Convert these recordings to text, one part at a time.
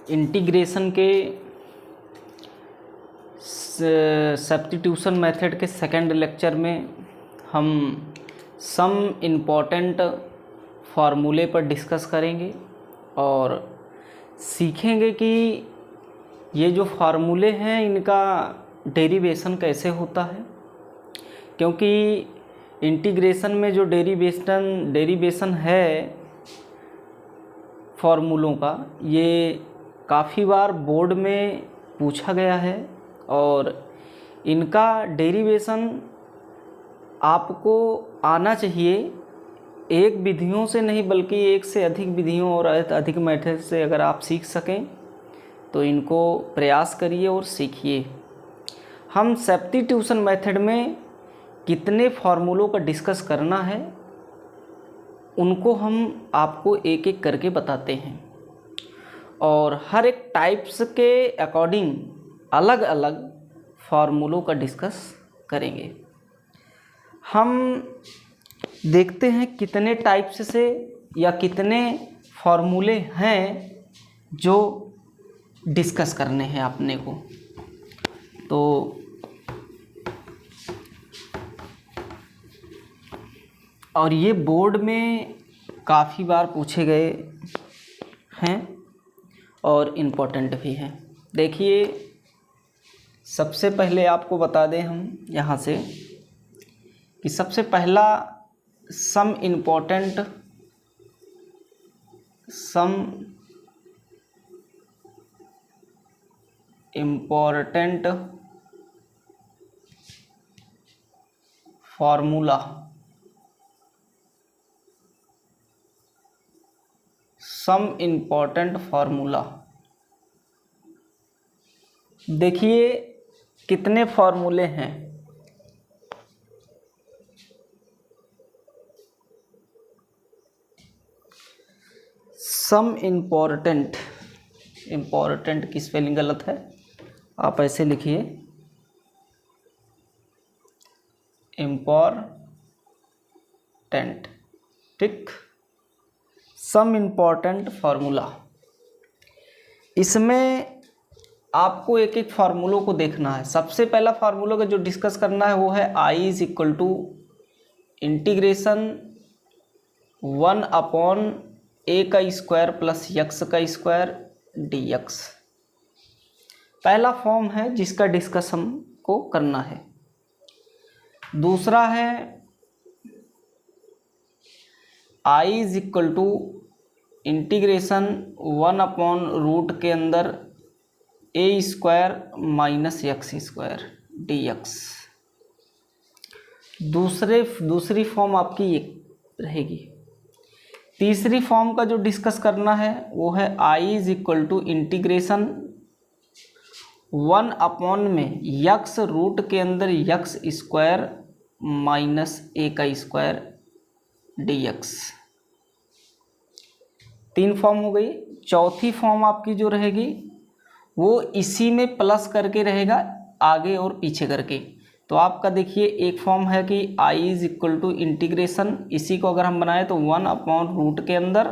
Integration के substitution method के second lecture में हम सम इम्पॉर्टेंट फार्मूले पर डिस्कस करेंगे और सीखेंगे कि ये जो फार्मूले हैं इनका डेरिवेशन कैसे होता है, क्योंकि इंटीग्रेशन में जो डेरिवेशन है फार्मूलों का, ये काफ़ी बार बोर्ड में पूछा गया है और इनका डेरिवेशन आपको आना चाहिए। एक विधियों से नहीं बल्कि एक से अधिक विधियों और अधिक मेथड से अगर आप सीख सकें तो इनको प्रयास करिए और सीखिए। हम सब्स्टिट्यूशन मेथड में कितने फार्मूलों का डिस्कस करना है उनको हम आपको एक एक करके बताते हैं और हर एक टाइप्स के अकॉर्डिंग अलग अलग फार्मूलों का डिस्कस करेंगे। हम देखते हैं कितने टाइप्स से या कितने फार्मूले हैं जो डिस्कस करने हैं अपने को। तो और ये बोर्ड में काफ़ी बार पूछे गए हैं और इम्पोर्टेंट भी हैं। देखिए, सबसे पहले आपको बता दें हम यहाँ से कि सबसे पहला some important formula, some important formula. देखिए कितने फार्मूले हैं। सम इम्पॉर्टेंट की स्पेलिंग गलत है, आप ऐसे लिखिए इम्पॉर्टेंट, ठीक। सम इम्पॉर्टेंट फार्मूला, इसमें आपको एक एक फार्मूलों को देखना है। सबसे पहला फार्मूला का जो डिस्कस करना है वो है I is equal to integration 1/a का स्क्वायर प्लस x का स्क्वायर dx। पहला फॉर्म है जिसका डिस्कस हमको करना है। दूसरा है I is equal to integration 1/रूट के अंदर a square minus x square dx। दूसरी फॉर्म आपकी ये रहेगी। तीसरी फॉर्म का जो डिस्कस करना है वो है I is equal to integration 1/ में x रूट के अंदर x स्क्वायर माइनस a का स्क्वायर dx। 3 फॉर्म हो गई। चौथी फॉर्म आपकी जो रहेगी वो इसी में प्लस करके रहेगा, आगे और पीछे करके। तो आपका देखिए एक फॉर्म है कि I is equal to integration, इसी को अगर हम बनाए तो 1/रूट के अंदर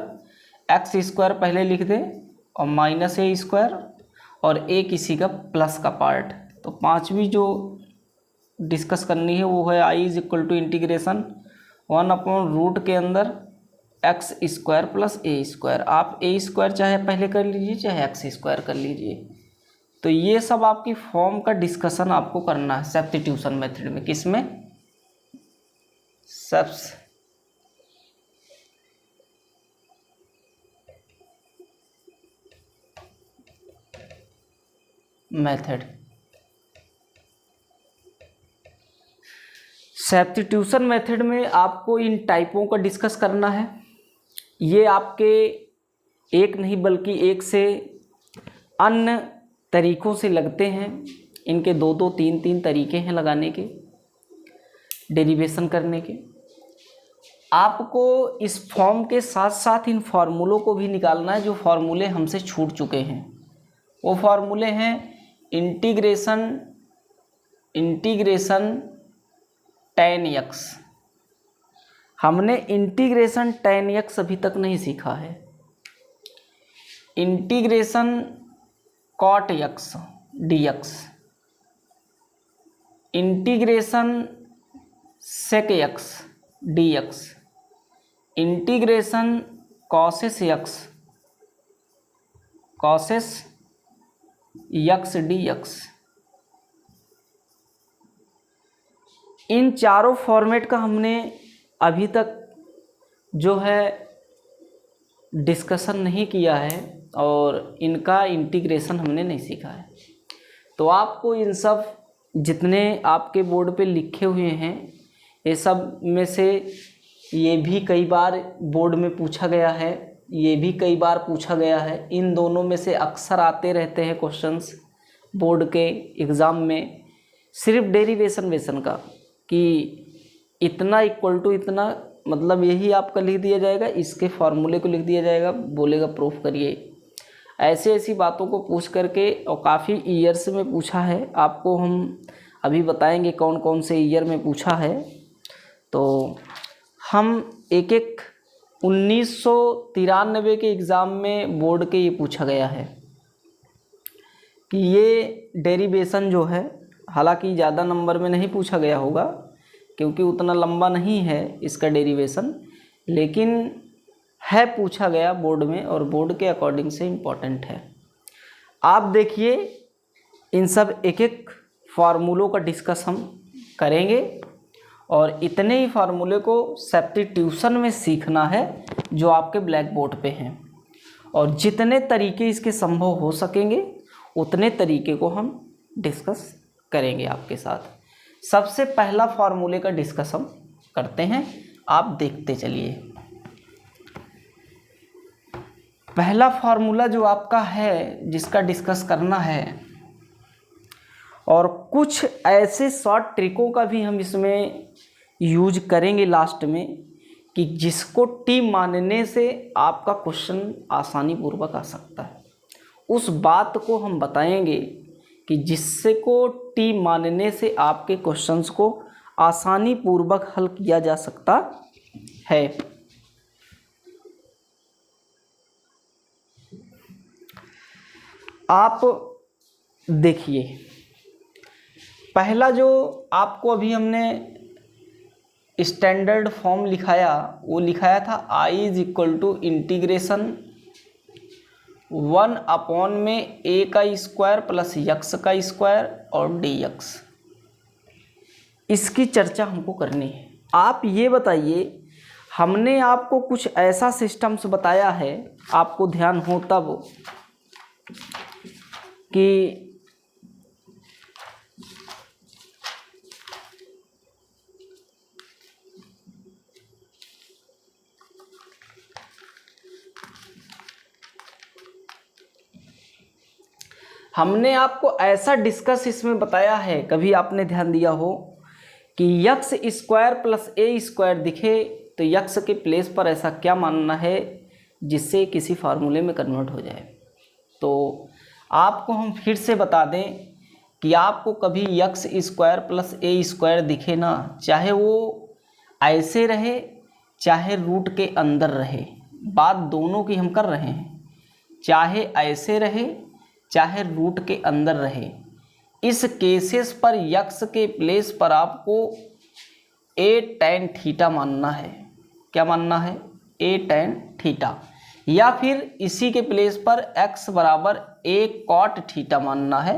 x स्क्वायर पहले लिख दें और माइनस a स्क्वायर और a किसी का प्लस का पार्ट। तो पांचवी जो डिस्कस करनी है वो है I is equal to integration 1/रूट के अंदर x square plus a square. आप a स्क्वायर चाहे पहले कर लीजिए चाहे x स्क्वायर कर लीजिए। तो ये सब आपकी फॉर्म का डिस्कशन आपको करना है सब्स्टिट्यूशन मेथड में। किसमें? Subs method. सब्स्टिट्यूशन मेथड में आपको इन टाइपों का डिस्कस करना है। ये आपके एक नहीं बल्कि एक से अन्य तरीक़ों से लगते हैं। इनके 2-2, 3-3 तरीके हैं लगाने के, डेरिवेशन करने के। आपको इस फॉर्म के साथ साथ इन फार्मूलों को भी निकालना है जो फार्मूले हमसे छूट चुके हैं। वो फार्मूले हैं इंटीग्रेशन tan x। हमने इंटीग्रेशन tan x अभी तक नहीं सीखा है। Integration cot x d x, integration sec x d x, integration cosec x x d x. इन चारों फॉर्मेट का हमने अभी तक जो है डिस्कशन नहीं किया है और इनका इंटीग्रेशन हमने नहीं सीखा है। तो आपको इन सब जितने आपके बोर्ड पे लिखे हुए हैं ये सब में से ये भी कई बार बोर्ड में पूछा गया है, ये भी कई बार पूछा गया है। इन दोनों में से अक्सर आते रहते हैं क्वेश्चंस बोर्ड के एग्ज़ाम में, सिर्फ डेरिवेशन का कि इतना इक्वल टू इतना, मतलब यही आपका लिख दिया जाएगा, इसके फार्मूले को लिख दिया जाएगा, बोलेगा प्रूफ करिए। ऐसी ऐसी बातों को पूछ करके, और काफ़ी ईयर्स में पूछा है, आपको हम अभी बताएंगे कौन कौन से ईयर में पूछा है। तो हम एक 1993 के एग्ज़ाम में बोर्ड के ये पूछा गया है कि ये डेरिवेशन जो है, हालांकि ज़्यादा नंबर में नहीं पूछा गया होगा क्योंकि उतना लंबा नहीं है इसका डेरिवेशन, लेकिन है पूछा गया बोर्ड में और बोर्ड के अकॉर्डिंग से इम्पॉर्टेंट है। आप देखिए इन सब एक एक फार्मूलों का डिस्कस हम करेंगे और इतने ही फार्मूले को सब्स्टिट्यूशन में सीखना है जो आपके ब्लैक बोर्ड पे हैं, और जितने तरीके इसके संभव हो सकेंगे उतने तरीके को हम डिस्कस करेंगे आपके साथ। सबसे पहला फार्मूले का डिस्कस हम करते हैं, आप देखते चलिए। पहला फार्मूला जो आपका है जिसका डिस्कस करना है, और कुछ ऐसे शॉर्ट ट्रिकों का भी हम इसमें यूज करेंगे लास्ट में कि जिसको टी मानने से आपका क्वेश्चन आसानी पूर्वक आ सकता है। उस बात को हम बताएंगे कि जिससे को टी मानने से आपके क्वेश्चंस को आसानी पूर्वक हल किया जा सकता है। आप देखिए, पहला जो आपको अभी हमने स्टैंडर्ड फॉर्म लिखाया, वो लिखाया था I is equal to integration 1 में a का स्क्वायर प्लस यक्स का स्क्वायर और dx। इसकी चर्चा हमको करनी है। आप ये बताइए, हमने आपको कुछ ऐसा सिस्टम्स बताया है, आपको ध्यान हो तब, कि हमने आपको ऐसा डिस्कस इसमें बताया है, कभी आपने ध्यान दिया हो कि x square plus a square दिखे तो यक्स के प्लेस पर ऐसा क्या मानना है जिससे किसी फार्मूले में कन्वर्ट हो जाए। तो आपको हम फिर से बता दें कि आपको कभी x square plus a square दिखे ना, चाहे वो ऐसे रहे चाहे रूट के अंदर रहे, बात दोनों की हम कर रहे हैं, चाहे ऐसे रहे चाहे रूट के अंदर रहे, इस केसेस पर यक्स के प्लेस पर आपको ए टैन थीटा मानना है। क्या मानना है? ए टैन थीटा, या फिर इसी के प्लेस पर एक्स बराबर ए कॉट थीटा मानना है।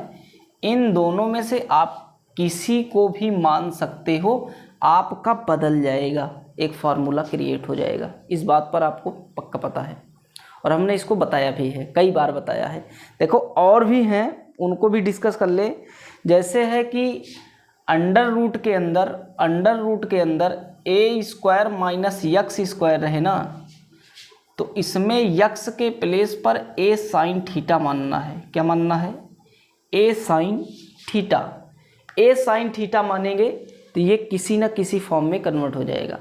इन दोनों में से आप किसी को भी मान सकते हो, आपका बदल जाएगा, एक फार्मूला क्रिएट हो जाएगा। इस बात पर आपको पक्का पता है और हमने इसको बताया भी है, कई बार बताया है। देखो और भी हैं, उनको भी डिस्कस कर ले। जैसे है कि अंडर रूट के अंदर a square minus x square रहे ना, तो इसमें यक्स के प्लेस पर ए साइन थीटा मानना है। क्या मानना है? ए साइन थीटा। ए साइन थीटा मानेंगे तो ये किसी न किसी फॉर्म में कन्वर्ट हो जाएगा।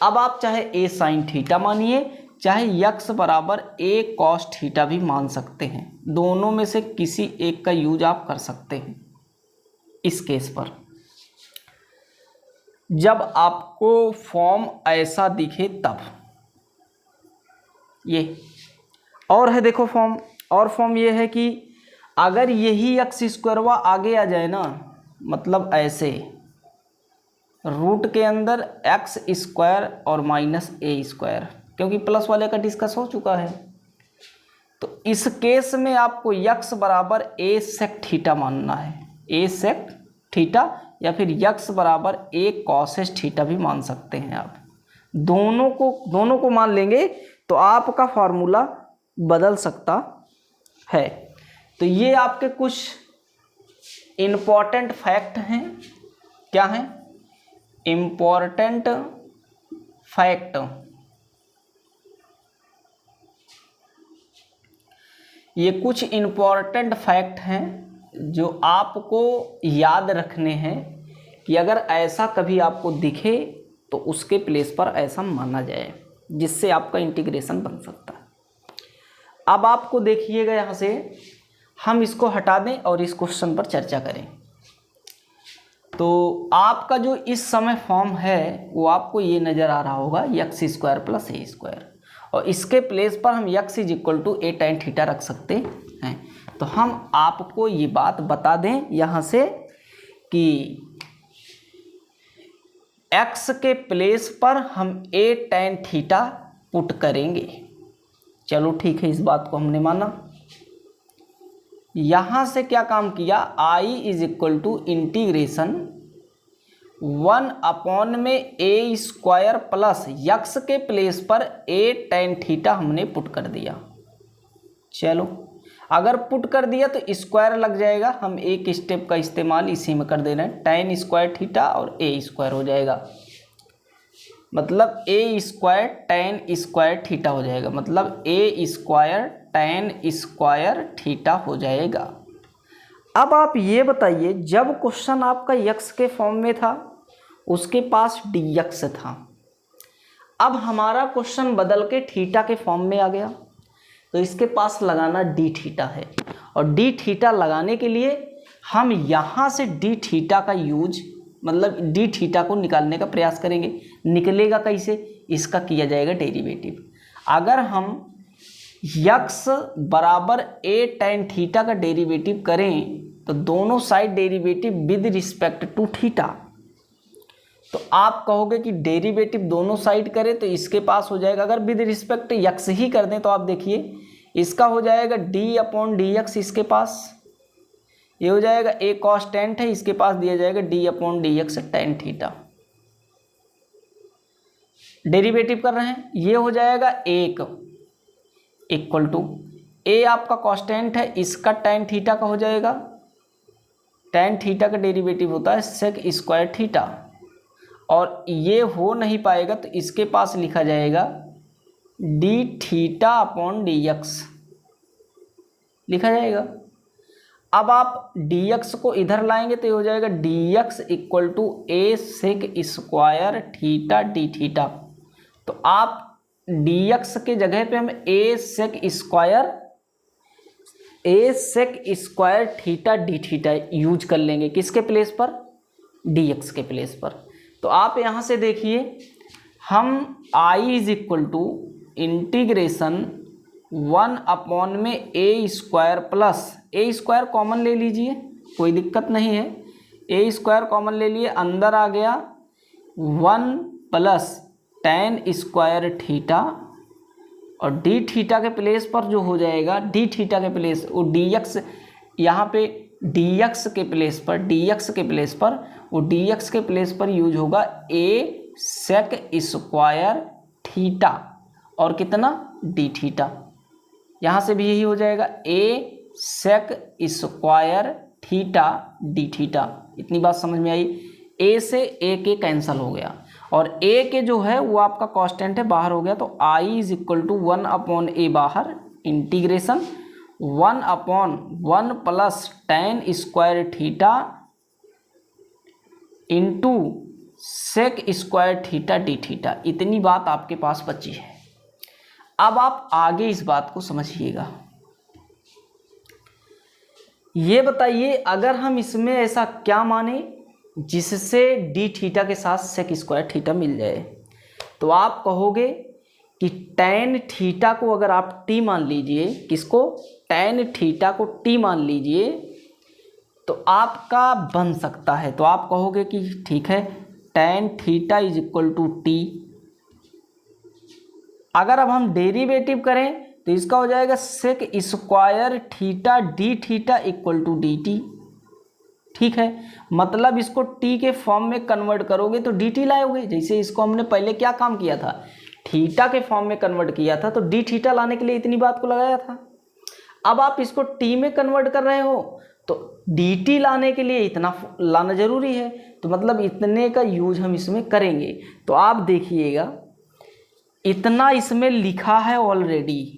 अब आप चाहे ए साइन थीटा मानिए, चाहे यक्स बराबर ए कॉस थीटा भी मान सकते हैं, दोनों में से किसी एक का यूज आप कर सकते हैं। इस केस पर जब आपको फॉर्म ऐसा दिखे तब, ये और है, देखो फॉर्म, और फॉर्म ये है कि अगर यही एक्स स्क्वायरवा आगे आ जाए ना, मतलब ऐसे रूट के अंदर एक्स स्क्वायर और माइनस ए स्क्वायर, क्योंकि प्लस वाले का डिस्कस हो चुका है, तो इस केस में आपको यक्स बराबर ए सेक थीटा मानना है, ए सेक थीटा, या फिर यक्स बराबर ए कॉसेस थीटा भी मान सकते हैं आप। दोनों को मान लेंगे तो आपका फॉर्मूला बदल सकता है। तो ये आपके कुछ इम्पॉर्टेंट फैक्ट हैं। क्या हैं? Important fact. ये कुछ इम्पॉर्टेंट फैक्ट हैं जो आपको याद रखने हैं कि अगर ऐसा कभी आपको दिखे तो उसके प्लेस पर ऐसा माना जाए, जिससे आपका इंटीग्रेशन बन सकता है। अब आपको देखिएगा, यहाँ से हम इसको हटा दें और इस क्वेश्चन पर चर्चा करें। तो आपका जो इस समय फॉर्म है वो आपको ये नज़र आ रहा होगा, x square plus a square, और इसके प्लेस पर हम x is equal to a tan theta रख सकते हैं। तो हम आपको ये बात बता दें यहाँ से कि x के प्लेस पर हम a tan थीटा पुट करेंगे। चलो ठीक है, इस बात को हमने माना। यहाँ से क्या काम किया, i is equal to integration 1 में ए स्क्वायर प्लस यक्स के प्लेस पर a tan थीटा हमने पुट कर दिया। चलो, अगर पुट कर दिया तो स्क्वायर लग जाएगा, हम एक स्टेप का इस्तेमाल इसी में कर दे रहे हैं, tan स्क्वायर थीटा और a स्क्वायर हो जाएगा, मतलब a square tan square theta हो जाएगा, मतलब a square tan square theta हो जाएगा। अब आप ये बताइए, जब क्वेश्चन आपका यक्स के फॉर्म में था उसके पास dx था, अब हमारा क्वेश्चन बदल के थीटा के फॉर्म में आ गया, तो इसके पास लगाना d थीटा है, और d थीटा लगाने के लिए हम यहाँ से d थीटा का यूज, मतलब d थीटा को निकालने का प्रयास करेंगे। निकलेगा कैसे? इसका किया जाएगा डेरिवेटिव। अगर हम यक्स बराबर a tan थीटा का डेरिवेटिव करें तो दोनों side derivative with respect to theta, तो आप कहोगे कि डेरिवेटिव दोनों साइड करें तो इसके पास हो जाएगा, अगर विद रिस्पेक्ट यक्स ही कर दें तो आप देखिए इसका हो जाएगा d/dx, इसके पास ये हो जाएगा a कांस्टेंट है, इसके पास दिया जाएगा d/dx tan थीटा। डेरिवेटिव कर रहे हैं, ये हो जाएगा 1 इक्वल टू a आपका कांस्टेंट है, इसका tan थीटा का हो जाएगा, tan थीटा का डेरिवेटिव होता है sec स्क्वायर थीटा, और ये हो नहीं पाएगा तो इसके पास लिखा जाएगा d थीटा/dx लिखा जाएगा। अब आप dx को इधर लाएंगे तो ये हो जाएगा dx equal to a sec square theta d theta. तो आप dx के जगह पे हम a sec square theta d theta use कर लेंगे, किसके प्लेस पर? dx के प्लेस पर। तो आप यहाँ से देखिए, हम i is equal to integration 1 में a square plus, a square common ले लीजिए, कोई दिक्कत नहीं है, a स्क्वायर कॉमन ले लिए, अंदर आ गया 1 प्लस tan स्क्वायर थीटा, और d थीटा के प्लेस पर जो हो जाएगा, d थीटा के प्लेस वो dx, यहाँ पे dx के प्लेस पर वो dx के प्लेस पर यूज होगा a sec स्क्वायर थीटा, और कितना? d theta. यहाँ से भी यही हो जाएगा a sec square theta d theta. इतनी बात समझ में आई? a से a के कैंसिल हो गया, और a के जो है वो आपका कांस्टेंट है, बाहर हो गया, तो i is equal to 1/a बाहर, integration 1/1 plus tan square theta into sec square theta D theta. इतनी बात आपके पास बची है। अब आप आगे इस बात को समझिएगा। ये बताइए, अगर हम इसमें ऐसा क्या माने जिससे डी थीटा के साथ सेक स्क्वायर थीटा मिल जाए, तो आप कहोगे कि tan थीटा को अगर आप t मान लीजिए, किसको, tan थीटा को t मान लीजिए, तो आपका बन सकता है, तो आप कहोगे कि ठीक है tan theta is equal to t. अगर अब हम डेरिवेटिव करें तो इसका हो जाएगा sec square theta D theta equal to d t. ठीक है, मतलब इसको t के फॉर्म में कन्वर्ट करोगे तो dt लाओगे। जैसे इसको हमने पहले क्या काम किया था, थीटा के फॉर्म में कन्वर्ट किया था, तो डी थीटा लाने के लिए इतनी बात को लगाया था। अब आप इसको t में कन्वर्ट कर रहे हो तो dt लाने के लिए इतना लाना जरूरी है, तो मतलब इतने का यूज हम इसमें करेंगे। तो आप देखिएगा इतना इसमें लिखा है ऑलरेडी,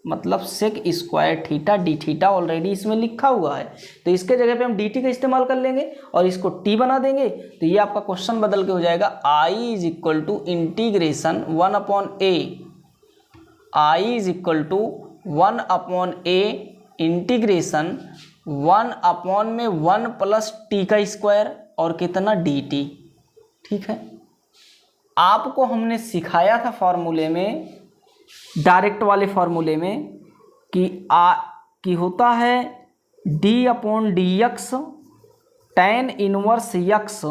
मतलब sec square theta D theta already इसमें लिखा हुआ है, तो इसके जगह पे हम डी टी का इस्तेमाल कर लेंगे और इसको टी बना देंगे। तो ये आपका क्वेश्चन बदल के हो जाएगा I is equal to integration 1/a, I is equal to 1/a integration 1/1 plus T का स्क्वायर और कितना डी टी। ठीक है, आपको हमने सिखाया था फॉर्मूले में, डायरेक्ट वाले फॉर्मूले में, कि होता है d/dx tan inverse x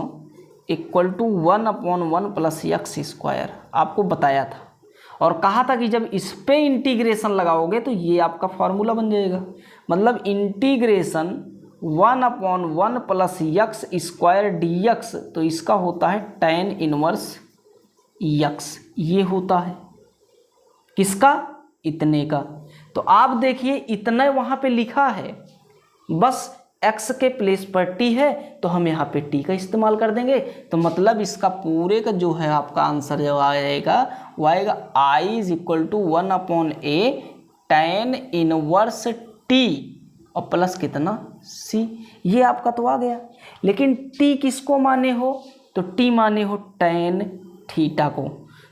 equal to 1/1 plus x square, आपको बताया था और कहा था कि जब इस पे इंटीग्रेशन लगाओगे तो ये आपका फॉर्मूला बन जाएगा। मतलब integration 1/1 plus x square dx, तो इसका होता है tan इनवर्स x, ये होता है किसका, इतने का। तो आप देखिए इतना वहाँ पे लिखा है, बस x के प्लेस पर t है तो हम यहाँ पे t का इस्तेमाल कर देंगे। तो मतलब इसका पूरे का जो है आपका आंसर जो आएगा वो आएगा i is equal to 1/a tan inverse t और प्लस कितना c, ये आपका तो आ गया। लेकिन t किसको माने हो, तो t माने हो tan थीटा को,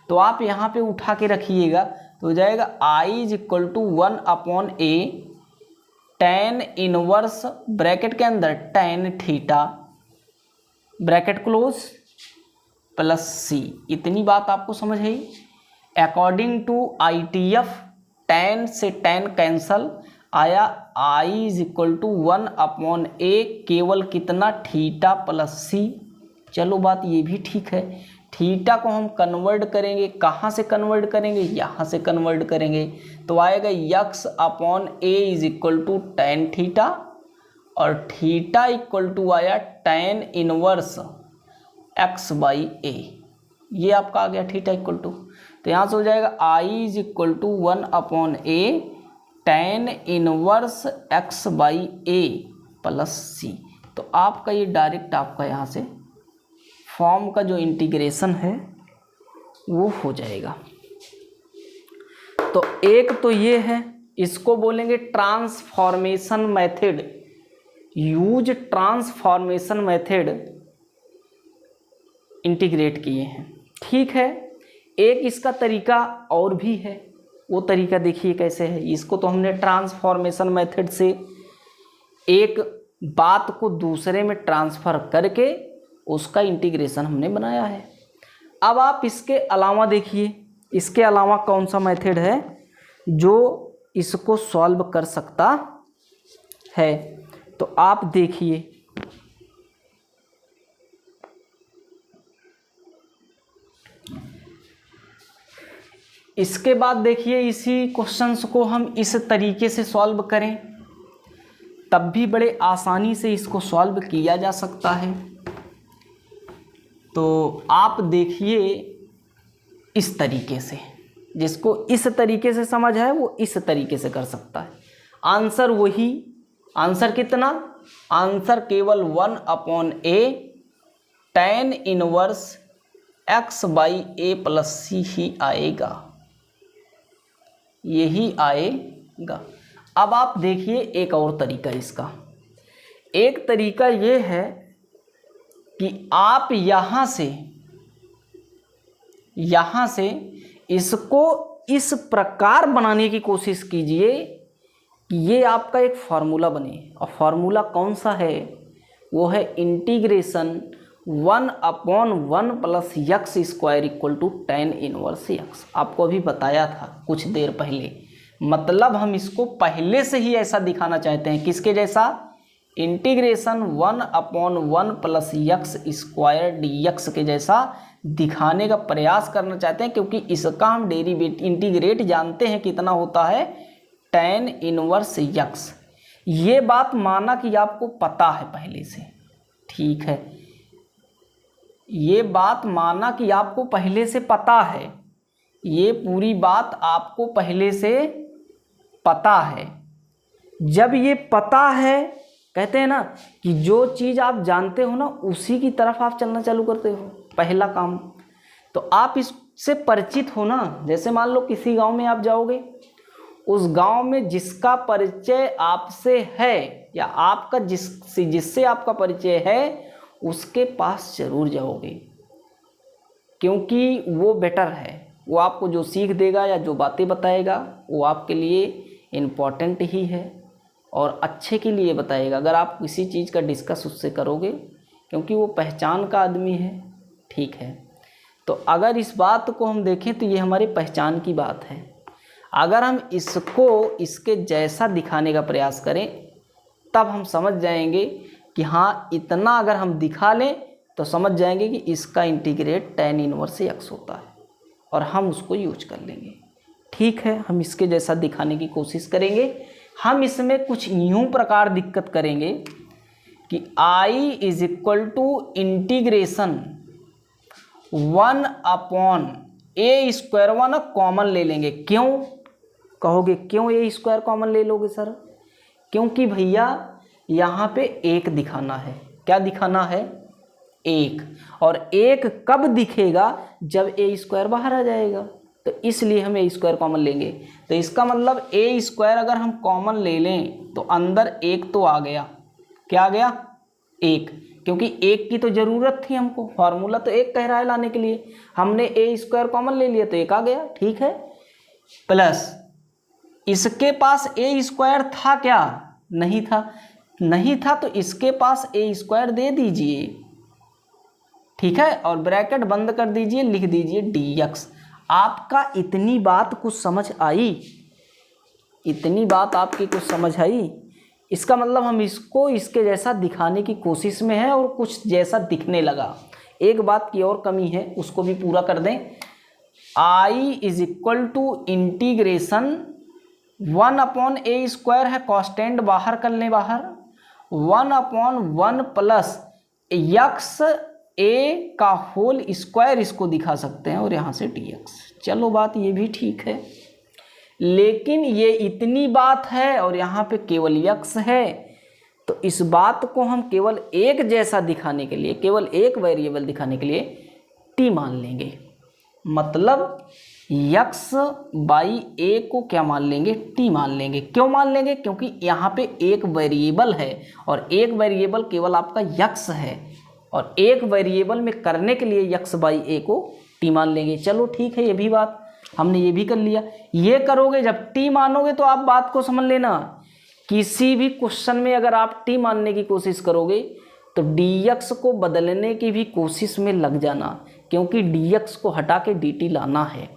तो आप यहाँ पे उठा के रखिएगा, तो हो जाएगा i is equal to 1/a tan inverse bracket के अंदर tan theta bracket close plus c। इतनी बात आपको समझ है। अकॉर्डिंग टू ITF tan से tan कैंसल आया, i is equal to 1/a केवल कितना थीटा प्लस c। चलो बात ये भी ठीक है, थीटा को हम कन्वर्ट करेंगे, कहाँ से कन्वर्ट करेंगे, यहाँ से कन्वर्ट करेंगे, तो आएगा x/a is equal to tan theta और थीटा इक्वल टू आया tan इनवर्स x/a, ये आपका आ गया थीटा इक्वल टू। तो यहाँ से हो जाएगा i is equal to 1/a tan inverse x/a plus c। तो आपका ये डायरेक्ट आपका यहाँ से फॉर्म का जो इंटीग्रेशन है वो हो जाएगा। तो एक तो ये है, इसको बोलेंगे transformation method, use transformation method integrate किए हैं। ठीक है, एक इसका तरीका और भी है, वो तरीका देखिए कैसे है। इसको तो हमने ट्रांसफॉर्मेशन मेथड से एक बात को दूसरे में ट्रांसफ़र करके उसका इंटीग्रेशन हमने बनाया है। अब आप इसके अलावा देखिए, इसके अलावा कौन सा मेथड है जो इसको सॉल्व कर सकता है, तो आप देखिए इसके बाद देखिए इसी क्वेश्चंस को हम इस तरीके से सॉल्व करें तब भी बड़े आसानी से इसको सॉल्व किया जा सकता है। तो आप देखिए इस तरीके से, जिसको इस तरीके से समझ है वो इस तरीके से कर सकता है। आंसर वही, आंसर कितना, आंसर केवल 1/a tan inverse x/a plus c ही आएगा, यही आएगा। अब आप देखिए एक और तरीका इसका, एक तरीका ये है कि आप यहाँ से इसको इस प्रकार बनाने की कोशिश कीजिए कि ये आपका एक फार्मूला बने। और फार्मूला कौन सा है, वो है integration 1/1 plus x square equal to tan inverse x. आपको अभी बताया था कुछ देर पहले, मतलब हम इसको पहले से ही ऐसा दिखाना चाहते हैं, किसके जैसा, integration 1/1 plus x square dx के जैसा दिखाने का प्रयास करना चाहते हैं, क्योंकि इसका हम डेरिवेटिव इंटीग्रेट जानते हैं कितना होता है, tan इनवर्स यक्स। ये बात माना कि आपको पता है पहले से, ठीक है, ये बात माना कि आपको पहले से पता है, ये पूरी बात आपको पहले से पता है। जब ये पता है, कहते हैं ना कि जो चीज़ आप जानते हो ना उसी की तरफ आप चलना चालू करते हो, पहला काम। तो आप इससे परिचित हो ना, जैसे मान लो किसी गांव में आप जाओगे, उस गांव में जिसका परिचय आपसे है या आपका जिससे आपका परिचय है उसके पास जरूर जाओगे, क्योंकि वो बेटर है, वो आपको जो सीख देगा या जो बातें बताएगा वो आपके लिए इम्पॉर्टेंट ही है और अच्छे के लिए बताएगा अगर आप किसी चीज़ का डिस्कस उससे करोगे, क्योंकि वो पहचान का आदमी है, ठीक है। तो अगर इस बात को हम देखें तो ये हमारी पहचान की बात है। अगर हम इसको इसके जैसा दिखाने का प्रयास करें तब हम समझ जाएंगे कि हाँ, इतना अगर हम दिखा लें तो समझ जाएंगे कि इसका इंटीग्रेट tan इनवर्स यक्स होता है और हम उसको यूज कर लेंगे, ठीक है। हम इसके जैसा दिखाने की कोशिश करेंगे। हम इसमें कुछ यूं प्रकार दिक्कत करेंगे कि I is equal to integration 1/a² one common ले लेंगे। क्यों कहोगे, क्यों a² कॉमन ले लोगे सर? क्योंकि भैया यहाँ पे एक दिखाना है। क्या दिखाना है? एक। और एक कब दिखेगा? जब a² बाहर आ जाएगा, तो इसलिए हम a² कॉमन लेंगे। तो इसका मतलब a² अगर हम कॉमन ले लें तो अंदर एक तो आ गया। क्या आ गया? एक, क्योंकि एक की तो ज़रूरत थी हमको, फार्मूला तो एक कह रहा है लाने के लिए, हमने a² कॉमन ले लिया तो एक आ गया, ठीक है। प्लस इसके पास a² था क्या? नहीं था, नहीं था, तो इसके पास a² दे दीजिए, ठीक है, और ब्रैकेट बंद कर दीजिए, लिख दीजिए dx। आपका इतनी बात कुछ समझ आई? इतनी बात आपकी कुछ समझ आई? इसका मतलब हम इसको इसके जैसा दिखाने की कोशिश में है और कुछ जैसा दिखने लगा। एक बात की और कमी है, उसको भी पूरा कर दें। I is equal to integration 1/a² है, कांस्टेंट बाहर कर लें, बाहर 1/1 प्लस यक्स a का होल स्क्वायर इसको दिखा सकते हैं और यहाँ से dx। चलो बात ये भी ठीक है, लेकिन ये इतनी बात है और यहाँ पे केवल यक्स है, तो इस बात को हम केवल एक जैसा दिखाने के लिए, केवल एक वेरिएबल दिखाने के लिए t मान लेंगे। मतलब यक्स बाई a को क्या मान लेंगे? t मान लेंगे। क्यों मान लेंगे? क्योंकि यहाँ पे एक वेरिएबल है और एक वेरिएबल केवल आपका यक्स है, और एक वेरिएबल में करने के लिए यक्स बाई a को t मान लेंगे। चलो ठीक है, ये भी बात हमने ये भी कर लिया। ये करोगे, जब t मानोगे तो आप बात को समझ लेना, किसी भी क्वेश्चन में अगर आप t मानने की कोशिश करोगे तो dx को बदलने की भी कोशिश में लग जाना, क्योंकि dx को हटा के dt लाना है।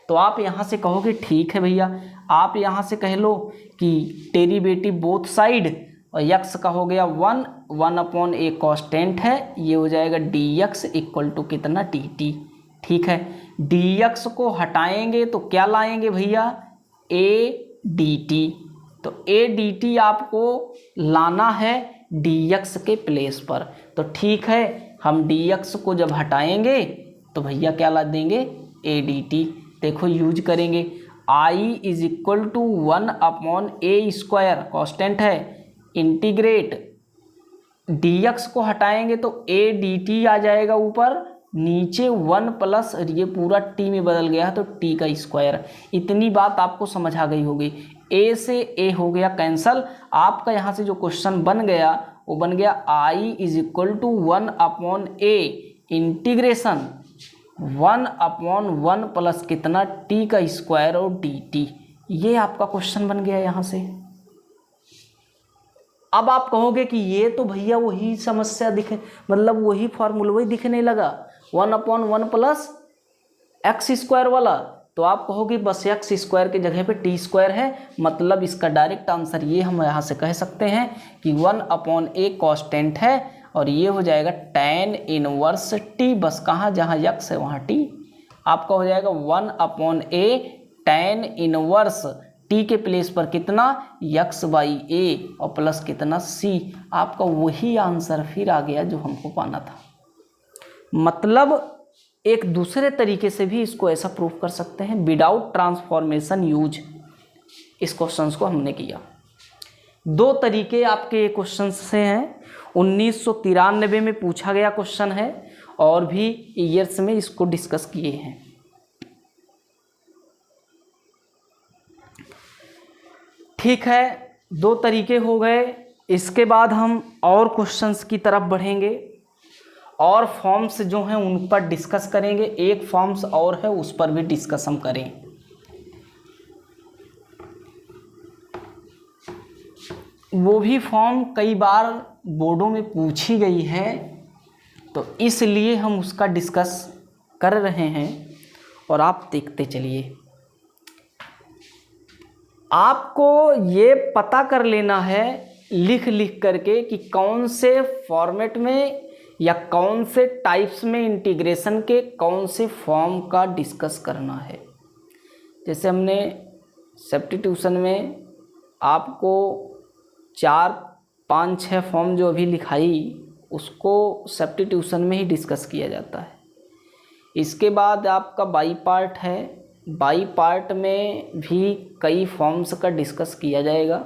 तो आप यहाँ से कहोगे ठीक है भैया, आप यहाँ से कह लो कि डेरिवेटिव बोथ साइड, और यक्स का हो गया 1/a कांस्टेंट है, ये हो जाएगा dx इक्वल टू कितना? dt, ठीक है। dx को हटाएंगे तो क्या लाएंगे भैया? a dt। तो a dt आपको लाना है dx के प्लेस पर, तो ठीक है, हम dx को जब हटाएंगे तो भैया क्या ला देंगे? a dt। देखो यूज करेंगे, I is equal to 1/a² constant है, इंटीग्रेट dx को हटाएंगे तो a dt आ जाएगा ऊपर, नीचे 1 प्लस ये पूरा t में बदल गया है तो t का स्क्वायर। इतनी बात आपको समझ आ गई होगी। a से a हो गया कैंसल, आपका यहाँ से जो क्वेश्चन बन गया वो बन गया I is equal to 1/a integration 1/1 plus कितना? t का स्क्वायर और dt। ये आपका क्वेश्चन बन गया यहाँ से। अब आप कहोगे कि ये तो भैया वही समस्या दिखे, मतलब वही फॉर्मूला वही दिखने लगा 1/1 प्लस एक्स स्क्वायर वाला, तो आप कहोगे बस एक्स स्क्वायर के जगह पे टी स्क्वायर है, मतलब इसका डायरेक्ट आंसर ये हम यहाँ से कह सकते हैं कि 1/a कांस्टेंट है और ये हो जाएगा tan इनवर्स टी, बस कहाँ जहाँ x है वहाँ t, आपका हो जाएगा 1/a tan इनवर्स टी के प्लेस पर कितना x/a और प्लस कितना c, आपका वही आंसर फिर आ गया जो हमको पाना था। मतलब एक दूसरे तरीके से भी इसको ऐसा प्रूफ कर सकते हैं विदाउट ट्रांसफॉर्मेशन यूज। इस क्वेश्चंस को हमने किया, दो तरीके आपके क्वेश्चन से हैं। 1993 में पूछा गया क्वेश्चन है और भी ईयर्स में इसको डिस्कस किए हैं। ठीक है, दो तरीके हो गए। इसके बाद हम और क्वेश्चंस की तरफ बढ़ेंगे और फॉर्म्स जो हैं उन पर डिस्कस करेंगे। एक फॉर्म्स और है उस पर भी डिस्कस हम करें। वो भी फॉर्म कई बार बोर्डों में पूछी गई है, तो इसलिए हम उसका डिस्कस कर रहे हैं और आप देखते चलिए। आपको ये पता कर लेना है लिख लिख करके कि कौन से फॉर्मेट में या कौन से टाइप्स में इंटीग्रेशन के कौन से फॉर्म का डिस्कस करना है। जैसे हमने सब्स्टिट्यूशन में आपको 4, 5, 6 फॉर्म जो अभी लिखाई उसको सब्स्टिट्यूशन में ही डिस्कस किया जाता है। इसके बाद आपका बाई पार्ट है, बाई पार्ट में भी कई फॉर्म्स का डिस्कस किया जाएगा।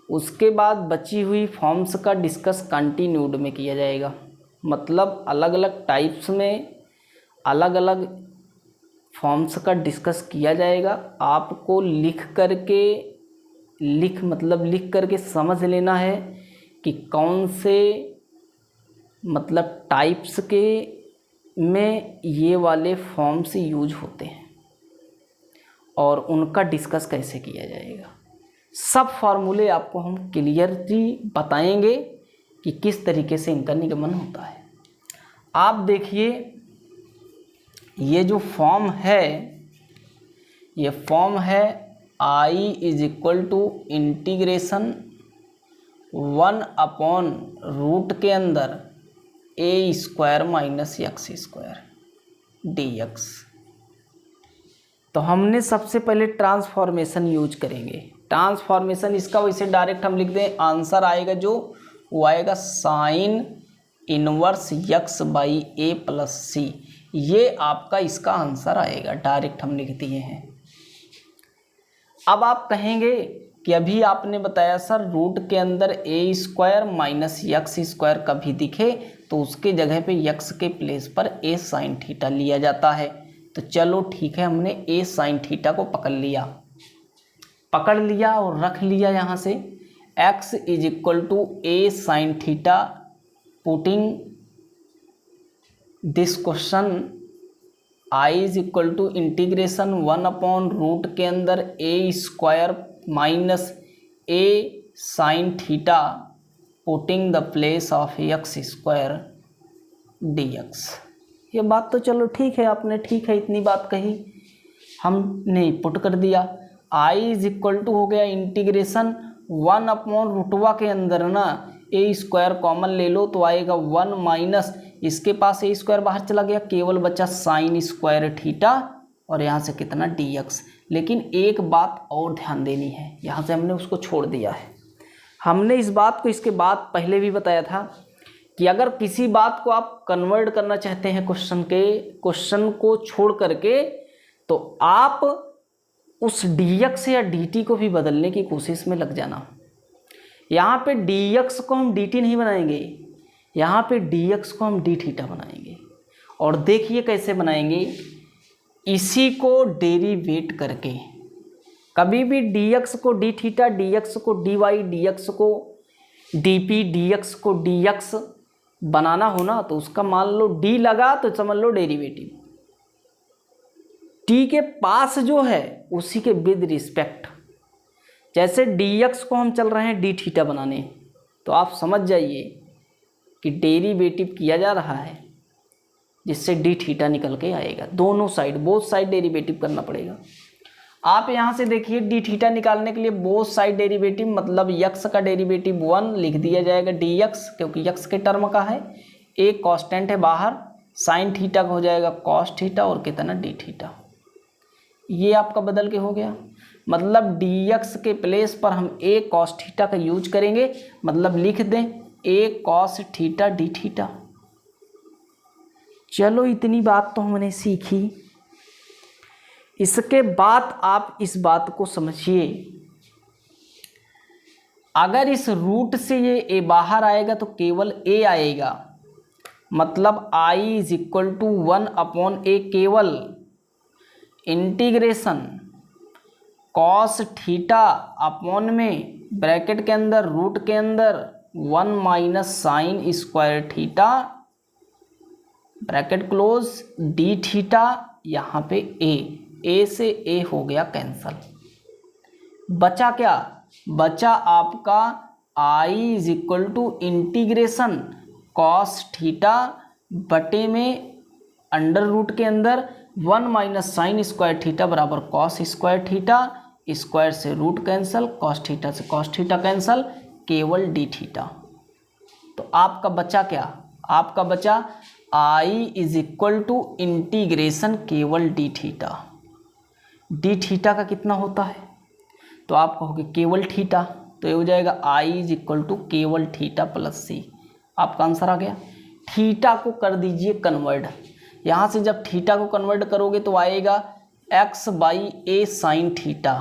उसके बाद बची हुई फॉर्म्स का डिस्कस कंटिन्यूड में किया जाएगा, मतलब अलग अलग टाइप्स में अलग अलग फॉर्म्स का डिस्कस किया जाएगा। आपको लिख करके समझ लेना है कि कौन से मतलब टाइप्स के में ये वाले फॉर्म्स यूज होते हैं और उनका डिस्कस कैसे किया जाएगा। सब फार्मूले आपको हम क्लियरली बताएंगे कि किस तरीके से इनका निगमन होता है। आप देखिए, ये जो फॉर्म है, ये फॉर्म है I is equal to integration 1/रूट के अंदर a square minus x square dx। तो हमने सबसे पहले ट्रांसफॉर्मेशन यूज करेंगे। ट्रांसफॉर्मेशन इसका वैसे डायरेक्ट हम लिख दें, आंसर आएगा जो वो आएगा sine inverse x/a plus c। ये आपका इसका आंसर आएगा, डायरेक्ट हम लिख दिए हैं। अब आप कहेंगे कि अभी आपने बताया सर रूट के अंदर a square minus x square कभी दिखे तो उसके जगह पे x के प्लेस पर a साइन थीटा लिया जाता है। तो चलो ठीक है, हमने a साइन थीटा को पकड़ लिया और रख लिया यहाँ से x is equal to a sine theta. Putting this question I is equal to integration 1/रूट के अंदर a square minus a sine theta putting the place of x square dx। ये बात तो चलो ठीक है, आपने ठीक है इतनी बात कही, हमने पुट कर दिया। I इज इक्वल टू हो गया इंटीग्रेशन 1/रूटवा के अंदर ना a स्क्वायर कॉमन ले लो तो आएगा 1 माइनस, इसके पास a स्क्वायर बाहर चला गया, केवल बचा साइन स्क्वायर थीटा और यहाँ से कितना dx। लेकिन एक बात और ध्यान देनी है, यहाँ से हमने उसको छोड़ दिया है। हमने इस बात को इसके बाद पहले भी बताया था कि अगर किसी बात को आप कन्वर्ट करना चाहते हैं क्वेश्चन को छोड़ करके, तो आप उस dx या dt को भी बदलने की कोशिश में लग जाना। यहाँ पे dx को हम dt नहीं बनाएंगे, यहाँ पे dx को हम d थीटा बनाएंगे। और देखिए कैसे बनाएंगे, इसी को डेरिवेट करके। कभी भी dx को d थीटा, dx को dy, dx को dp, dx को dx बनाना हो ना, तो उसका मान लो d लगा तो समझ लो डेरिवेटिव t के पास जो है उसी के विद रिस्पेक्ट। जैसे dx को हम चल रहे हैं d थीटा बनाने, तो आप समझ जाइए कि डेरिवेटिव किया जा रहा है, जिससे डी थीटा निकल के आएगा। दोनों साइड, बोथ साइड डेरिवेटिव करना पड़ेगा। आप यहाँ से देखिए डी थीटा निकालने के लिए बोथ साइड डेरिवेटिव, मतलब यक्स का डेरिवेटिव 1 लिख दिया जाएगा डी एक्स, क्योंकि यक्स के टर्म का है, एक कांस्टेंट है बाहर, साइन थीटा का हो जाएगा कॉस थीटा और कितना डी थीटा। ये आपका बदल के हो गया, मतलब डी एक्स के प्लेस पर हम ए कॉस थीटा का यूज करेंगे, मतलब लिख दें ए कॉस थीटा डी थीटा। चलो इतनी बात तो हमने सीखी। इसके बाद आप इस बात को समझिए, अगर इस रूट से ये ए बाहर आएगा तो केवल ए आएगा, मतलब i is equal to 1/a, केवल इंटीग्रेशन कॉस थीटा अपॉन में ब्रैकेट के अंदर रूट के अंदर 1 minus sine square theta bracket close D theta, यहाँ पे ए से ए हो गया कैंसल। बचा क्या? बचा आपका i is equal to integration cos theta बटे में अंडर रूट के अंदर 1 माइनस साइन स्क्वायर थीटा बराबर कॉस स्क्वायर थीटा, स्क्वायर से रूट कैंसल, कॉस थीटा से कॉस थीटा कैंसल, केवल डी थीटा। तो आपका बचा क्या? आपका बचा i is equal to integration केवल डी थीटा। डी थीटा का कितना होता है? तो आप कहोगे केवल थीटा, तो ये हो जाएगा i इज इक्वल टू केवल थीटा प्लस सी। आपका आंसर आ गया। थीटा को कर दीजिए कन्वर्ट, यहाँ से जब थीटा को कन्वर्ट करोगे तो आएगा x by a sine theta,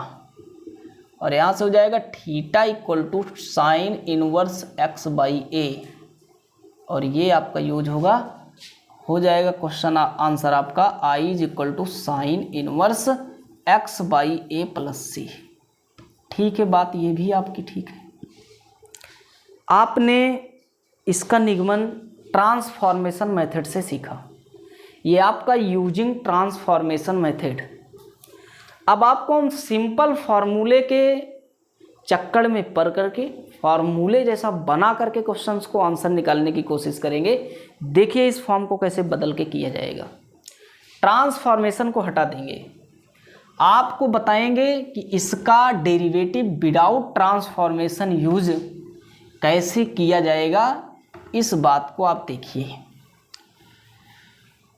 और यहाँ से हो जाएगा theta equal to sine inverse x by a, और ये आपका यूज होगा, हो जाएगा क्वेश्चन आंसर आपका i is equal to sine inverse x by a plus C. ठीक है, बात ये भी आपकी ठीक है। आपने इसका निगमन ट्रांसफॉर्मेशन मेथड से सीखा, ये आपका यूजिंग ट्रांसफॉर्मेशन मेथड। अब आपको हम सिंपल फार्मूले के चक्कर में पड़ करके फार्मूले जैसा बना करके क्वेश्चंस को आंसर निकालने की कोशिश करेंगे। देखिए इस फॉर्म को कैसे बदल के किया जाएगा। ट्रांसफॉर्मेशन को हटा देंगे, आपको बताएंगे कि इसका डेरिवेटिव विदाउट ट्रांसफॉर्मेशन यूज कैसे किया जाएगा। इस बात को आप देखिए,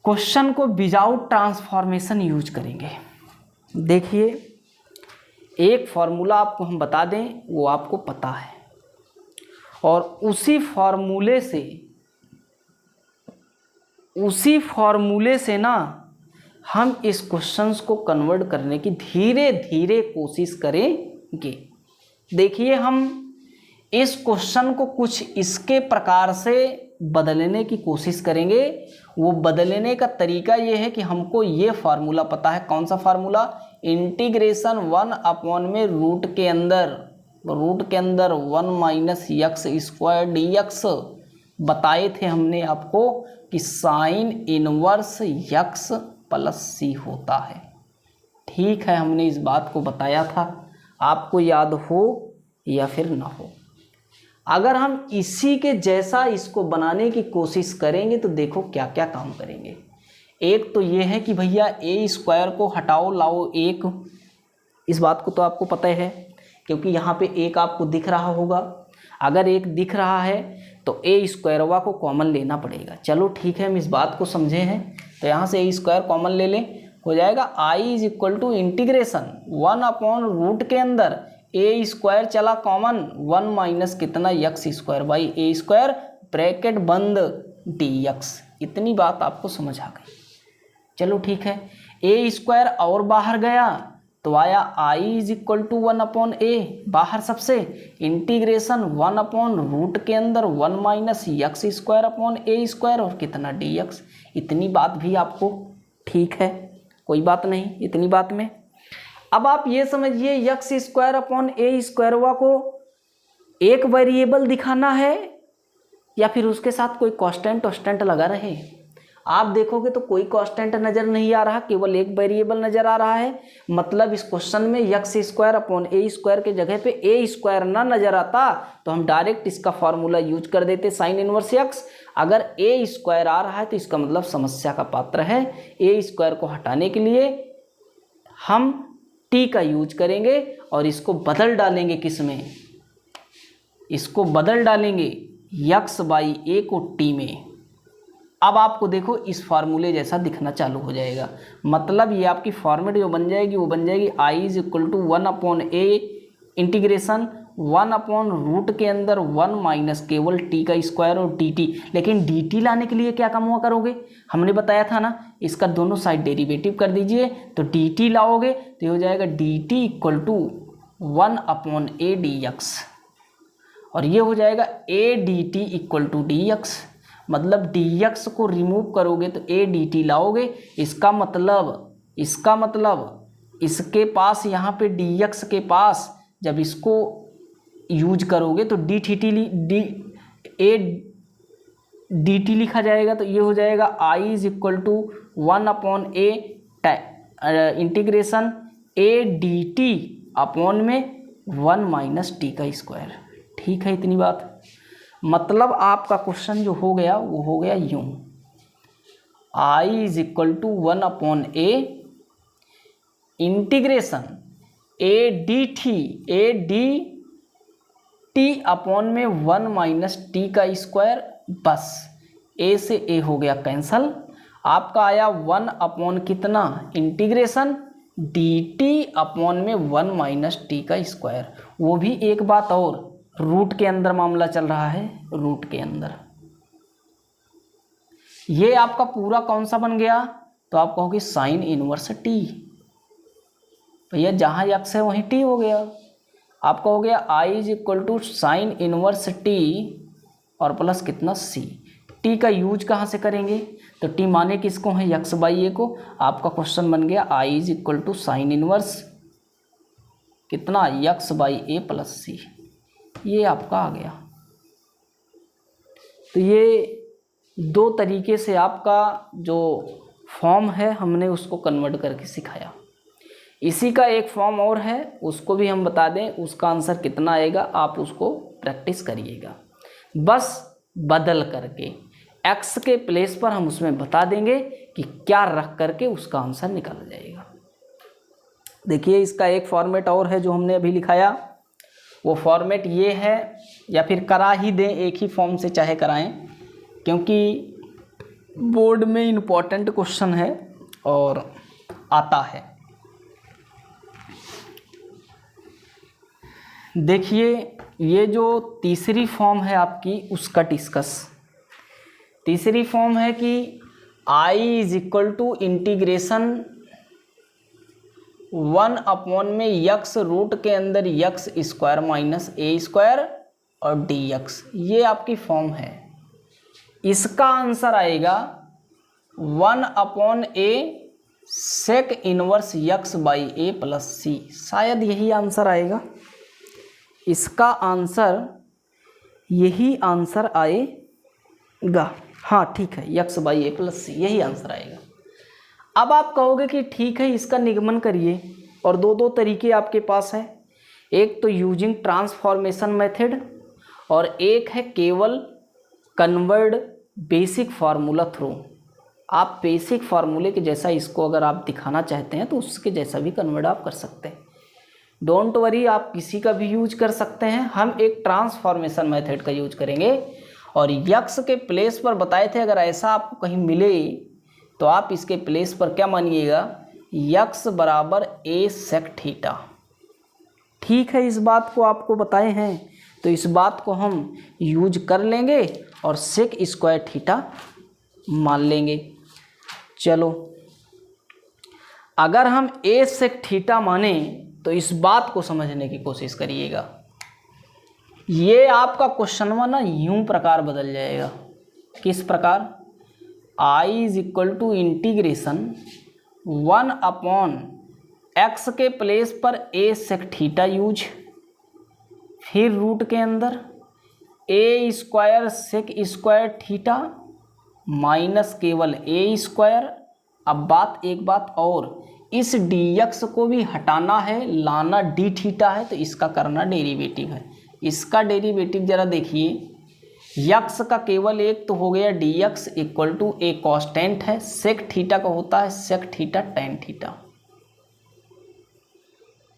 क्वेश्चन को विदाउट ट्रांसफॉर्मेशन यूज करेंगे। देखिए एक फॉर्मूला आपको हम बता दें, वो आपको पता है, और उसी फॉर्मूले से ना हम इस क्वेश्चंस को कन्वर्ट करने की धीरे धीरे कोशिश करेंगे। देखिए हम इस क्वेश्चन को कुछ इसके प्रकार से बदलने की कोशिश करेंगे। वो बदलने का तरीका ये है कि हमको ये फार्मूला पता है। कौन सा फार्मूला? इंटीग्रेशन 1 अपॉन में रूट के अंदर 1 minus x square D x. बताए थे हमने आपको कि साइन इनवर्स यक्स प्लस सी होता है। ठीक है, हमने इस बात को बताया था, आपको याद हो या फिर ना हो। अगर हम इसी के जैसा इसको बनाने की कोशिश करेंगे तो देखो क्या क्या काम करेंगे। एक तो ये है कि भैया ए स्क्वायर को हटाओ लाओ एक, इस बात को तो आपको पता है क्योंकि यहाँ पे एक आपको दिख रहा होगा। अगर एक दिख रहा है तो ए स्क्वायरवा को कॉमन लेना पड़ेगा। चलो ठीक है, हम इस बात को समझे हैं, तो यहाँ से ए स्क्वायर कॉमन ले लें, हो जाएगा i is equal to integration 1 upon root के अंदर ए स्क्वायर चला कॉमन 1 माइनस कितना x square by a square bracket बंद डी एक्स। इतनी बात आपको समझ आ गई। चलो ठीक है, ए स्क्वायर और बाहर गया तो आया i is equal to 1 upon a, बाहर सबसे इंटीग्रेशन 1 अपॉन रूट के अंदर 1 minus x square upon a square और कितना डी एक्स। इतनी बात भी आपको ठीक है, कोई बात नहीं इतनी बात में। अब आप ये समझिए यक्स स्क्वायर अपॉन ए स्क्वायरवा को एक वेरिएबल दिखाना है या फिर उसके साथ कोई कांस्टेंट लगा रहे। आप देखोगे तो कोई कांस्टेंट नज़र नहीं आ रहा, केवल एक वेरिएबल नज़र आ रहा है। मतलब इस क्वेश्चन में x square upon a square के जगह पे ए स्क्वायर ना नज़र आता तो हम डायरेक्ट इसका फॉर्मूला यूज कर देते साइन इनवर्स एक्स। अगर ए स्क्वायर आ रहा है तो इसका मतलब समस्या का पात्र है। ए स्क्वायर को हटाने के लिए हम टी का यूज करेंगे और इसको बदल डालेंगे किस में, इसको बदल डालेंगे यक्स बाई ए को टी में। अब आपको देखो इस फार्मूले जैसा दिखना चालू हो जाएगा। मतलब ये आपकी फॉर्मेट जो बन जाएगी वो बन जाएगी I is equal to 1 upon a integration 1 upon root के अंदर 1 माइनस केवल टी का स्क्वायर और डी टी। लेकिन डी टी लाने के लिए क्या काम हुआ करोगे, हमने बताया था ना, इसका दोनों साइड डेरिवेटिव कर दीजिए तो डी टी लाओगे तो ये हो जाएगा d t equal to 1 upon a d x, और ये हो जाएगा a D t equal to d x. मतलब डी एक्स को रिमूव करोगे तो ए डी टी लाओगे। इसका मतलब इसके पास यहाँ पे डी एक्स के पास जब इसको यूज करोगे तो डी टी लिखा जाएगा। तो ये हो जाएगा I is equal to 1 upon a integration a D T upon में 1 माइनस टी का स्क्वायर। ठीक है, इतनी बात। मतलब आपका क्वेश्चन जो हो गया वो हो गया यूं, I is equal to 1 upon a integration a D T upon में 1 माइनस टी का स्क्वायर। बस ए से ए हो गया कैंसल। आपका आया 1 अपॉन कितना इंटीग्रेशन डी टी अपॉन में 1 माइनस टी का स्क्वायर। वो भी एक बात और, रूट के अंदर मामला चल रहा है, रूट के अंदर। ये आपका पूरा कौन सा बन गया, तो आप कहोगे साइन इनवर्स टी। भैया जहाँ एक्स है वहीं टी हो गया। आपका हो गया I is equal to sine inverse T और प्लस कितना सी। टी का यूज कहाँ से करेंगे, तो टी माने किसको है, एक्स बाई ए को। आपका क्वेश्चन बन गया I is equal to sine inverse कितना x by a plus C. ये आपका आ गया। तो ये दो तरीके से आपका जो फॉर्म है हमने उसको कन्वर्ट करके सिखाया। इसी का एक फॉर्म और है, उसको भी हम बता दें, उसका आंसर कितना आएगा आप उसको प्रैक्टिस करिएगा। बस बदल करके x के प्लेस पर हम उसमें बता देंगे कि क्या रख करके उसका आंसर निकल जाएगा। देखिए इसका एक फॉर्मेट और है जो हमने अभी लिखाया, वो फॉर्मेट ये है, या फिर करा ही दें एक ही फॉर्म से चाहे कराएं, क्योंकि बोर्ड में इम्पोर्टेंट क्वेश्चन है और आता है। देखिए ये जो तीसरी फॉर्म है आपकी उसका डिस्कस। तीसरी फॉर्म है कि i is equal to integration 1 upon में यक्स रूट के अंदर x square minus a square और डी एक्स। ये आपकी फॉर्म है। इसका आंसर आएगा 1 upon a sec inverse x by a plus C. शायद यही आंसर आएगा, इसका आंसर यही आंसर आएगा। हाँ ठीक है, यक्स बाई ए प्लस सी यही आंसर आएगा। अब आप कहोगे कि ठीक है इसका निगमन करिए, और दो तरीके आपके पास है, एक तो यूजिंग ट्रांसफॉर्मेशन मेथड और एक है केवल कन्वर्ट बेसिक फार्मूला थ्रू। आप बेसिक फार्मूले के जैसा इसको अगर आप दिखाना चाहते हैं तो उसके जैसा भी कन्वर्ट आप कर सकते हैं। डोंट वरी, आप किसी का भी यूज कर सकते हैं। हम एक ट्रांसफॉर्मेशन मेथड का यूज करेंगे, और यक्स के प्लेस पर बताए थे अगर ऐसा आपको कहीं मिले तो आप इसके प्लेस पर क्या मानिएगा, यक्स बराबर ए सेक थीटा। ठीक है, इस बात को आपको बताए हैं तो इस बात को हम यूज कर लेंगे और सेक स्क्वायर थीटा मान लेंगे। चलो, अगर हम ए सेक थीटा माने तो इस बात को समझने की कोशिश करिएगा। ये आपका क्वेश्चन ना यूं प्रकार बदल जाएगा। किस प्रकार, i is equal to integration 1 upon x के प्लेस पर ए सेक थीटा यूज, फिर रूट के अंदर a square sec square theta minus केवल ए स्क्वायर। अब एक बात और, इस dx को भी हटाना है, लाना डी थीटा है, तो इसका करना डेरिवेटिव है। इसका डेरिवेटिव जरा देखिए, यक्स का केवल एक तो हो गया dx equal to a constant है, सेक थीटा का होता है सेक थीटा टेन थीटा,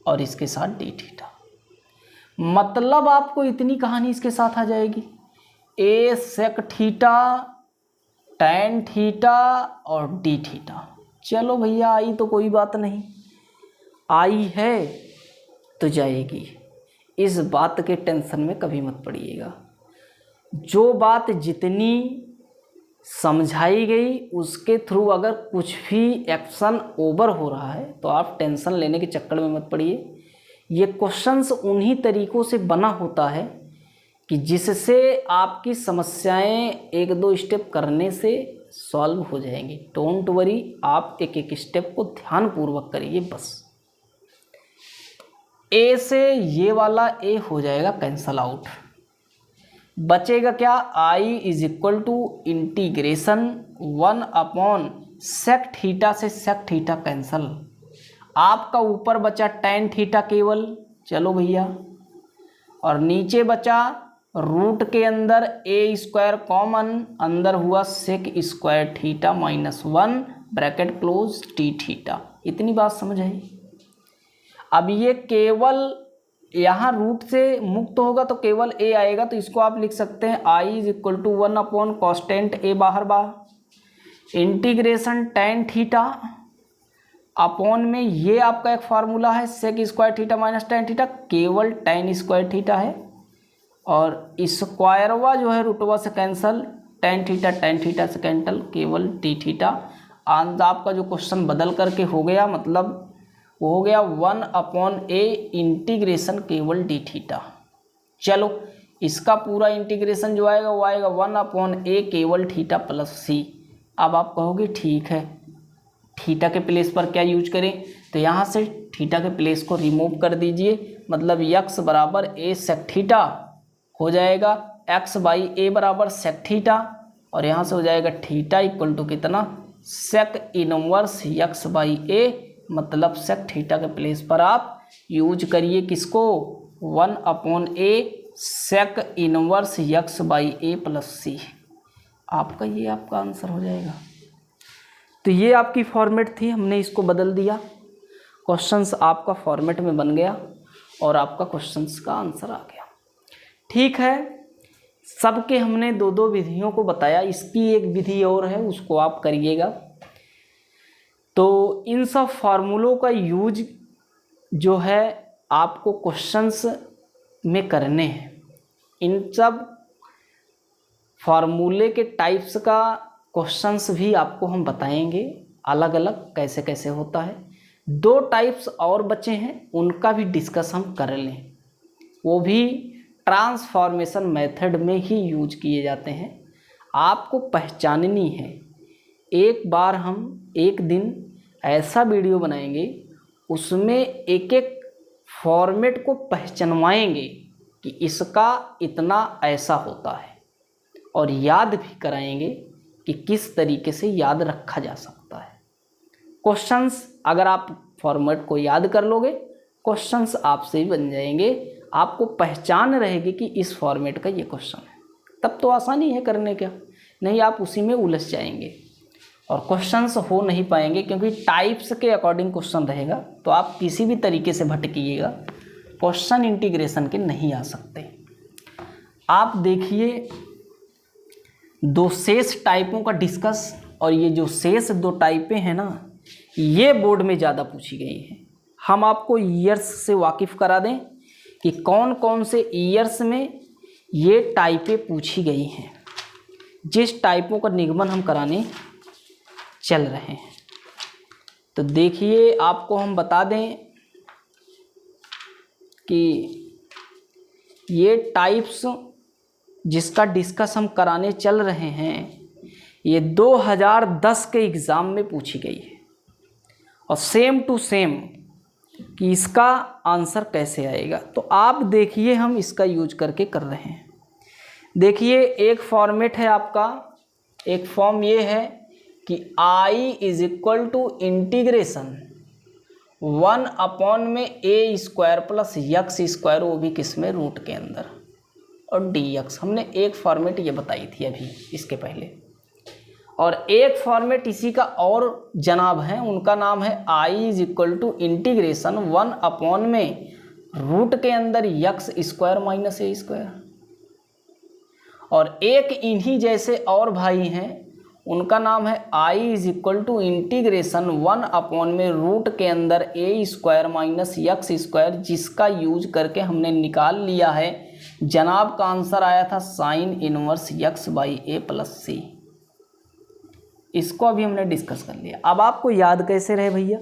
और इसके साथ डी थीटा। मतलब आपको इतनी कहानी इसके साथ आ जाएगी, ए सेक थीटा टेन थीटा और डी थीटा। चलो भैया आई तो कोई बात नहीं, आई है तो जाएगी, इस बात के टेंशन में कभी मत पड़िएगा। जो बात जितनी समझाई गई उसके थ्रू अगर कुछ भी एक्शन ओवर हो रहा है तो आप टेंशन लेने के चक्कर में मत पड़िए। ये क्वेश्चंस उन्हीं तरीक़ों से बना होता है कि जिससे आपकी समस्याएं एक दो स्टेप करने से सॉल्व हो जाएंगी। डोंट वरी, आप एक एक स्टेप को ध्यानपूर्वक करिए बस। ए से ये वाला ए हो जाएगा कैंसल आउट, बचेगा क्या, I is equal to integration 1 upon sec theta से सेक थीटा कैंसल। आपका ऊपर बचा टेन थीटा केवल, चलो भैया, और नीचे बचा रूट के अंदर ए स्क्वायर कॉमन, अंदर हुआ sec square theta minus 1 bracket close t theta. इतनी बात समझ आई। अब ये केवल यहाँ रूट से मुक्त होगा तो केवल ए आएगा, तो इसको आप लिख सकते हैं I is equal to 1 upon constant a बाहर इंटीग्रेशन टेन थीटा अपॉन में ये आपका एक फार्मूला है sec square theta minus tan theta, केवल टेन स्क्वायर थीटा है, और स्क्वायरवा जो है रूटवा से कैंसल, टेन थीटा से कैंसल, केवल टी थीटा। आंसर आपका जो क्वेश्चन बदल करके हो गया, मतलब वो हो गया 1 अपॉन ए इंटीग्रेशन केवल डी थीटा। चलो इसका पूरा इंटीग्रेशन जो आएगा वो आएगा 1 अपॉन ए केवल थीटा प्लस सी। अब आप कहोगे ठीक है, थीटा के प्लेस पर क्या यूज करें, तो यहाँ से थीटा के प्लेस को रिमूव कर दीजिए, मतलब यक्स बराबर ए सेक थीटा हो जाएगा, एक्स बाई ए बराबर सेक थीटा, और यहाँ से हो जाएगा थीटा इक्वल टू कितना, सेक इनवर्स यक्स बाई ए, मतलब सेक थीटा के प्लेस पर आप यूज करिए किसको, 1 upon a sec inverse x by a plus C. आपका ये आपका आंसर हो जाएगा। तो ये आपकी फॉर्मेट थी, हमने इसको बदल दिया, क्वेश्चंस आपका फॉर्मेट में बन गया और आपका क्वेश्चंस का आंसर आ गया। ठीक है, सबके हमने दो दो विधियों को बताया, इसकी एक विधि और है उसको आप करिएगा। तो इन सब फार्मूलों का यूज जो है आपको क्वेश्चंस में करने हैं। इन सब फार्मूले के टाइप्स का क्वेश्चंस भी आपको हम बताएंगे अलग अलग कैसे कैसे होता है। 2 टाइप्स और बचे हैं, उनका भी डिस्कस हम कर लें, वो भी ट्रांसफॉर्मेशन मेथड में ही यूज किए जाते हैं। आपको पहचाननी है, एक बार हम एक दिन ऐसा वीडियो बनाएंगे उसमें एक एक फॉर्मेट को पहचानवाएंगे कि इसका इतना ऐसा होता है, और याद भी कराएंगे कि किस तरीके से याद रखा जा सकता है। क्वेश्चंस अगर आप फॉर्मेट को याद कर लोगे, क्वेश्चंस आपसे ही बन जाएंगे, आपको पहचान रहेगी कि इस फॉर्मेट का ये क्वेश्चन है, तब तो आसानी है करने का, नहीं आप उसी में उलझ जाएंगे और क्वेश्चंस हो नहीं पाएंगे, क्योंकि टाइप्स के अकॉर्डिंग क्वेश्चन रहेगा, तो आप किसी भी तरीके से भटकिएगा, क्वेश्चन इंटीग्रेशन के नहीं आ सकते। आप देखिए 2 शेष टाइपों का डिस्कस, और ये जो शेष 2 टाइपें हैं ना, ये बोर्ड में ज़्यादा पूछी गई हैं। हम आपको ईयर्स से वाकिफ़ करा दें कि कौन कौन से ईयर्स में ये टाइपें पूछी गई हैं, जिस टाइपों का निगमन हम कराने चल रहे हैं। तो देखिए आपको हम बता दें कि ये टाइप्स जिसका डिस्कस हम कराने चल रहे हैं, ये 2010 के एग्ज़ाम में पूछी गई है, और सेम टू सेम कि इसका आंसर कैसे आएगा। तो आप देखिए हम इसका यूज करके कर रहे हैं। देखिए एक फॉर्मेट है आपका एक फॉर्म ये है कि I is equal to integration 1 में a square plus x square, वो भी किस में, रूट के अंदर, और dx। हमने एक फॉर्मेट ये बताई थी अभी इसके पहले, और एक फॉर्मेट इसी का और जनाब है, उनका नाम है I is equal to integration 1 में रूट के अंदर x square minus a square. और एक इन्हीं जैसे और भाई हैं, उनका नाम है I is equal to integration 1 में रूट के अंदर a square minus x square, जिसका यूज करके हमने निकाल लिया है, जनाब का आंसर आया था sine inverse x by a plus C. इसको अभी हमने डिस्कस कर लिया। अब आपको याद कैसे रहे भैया,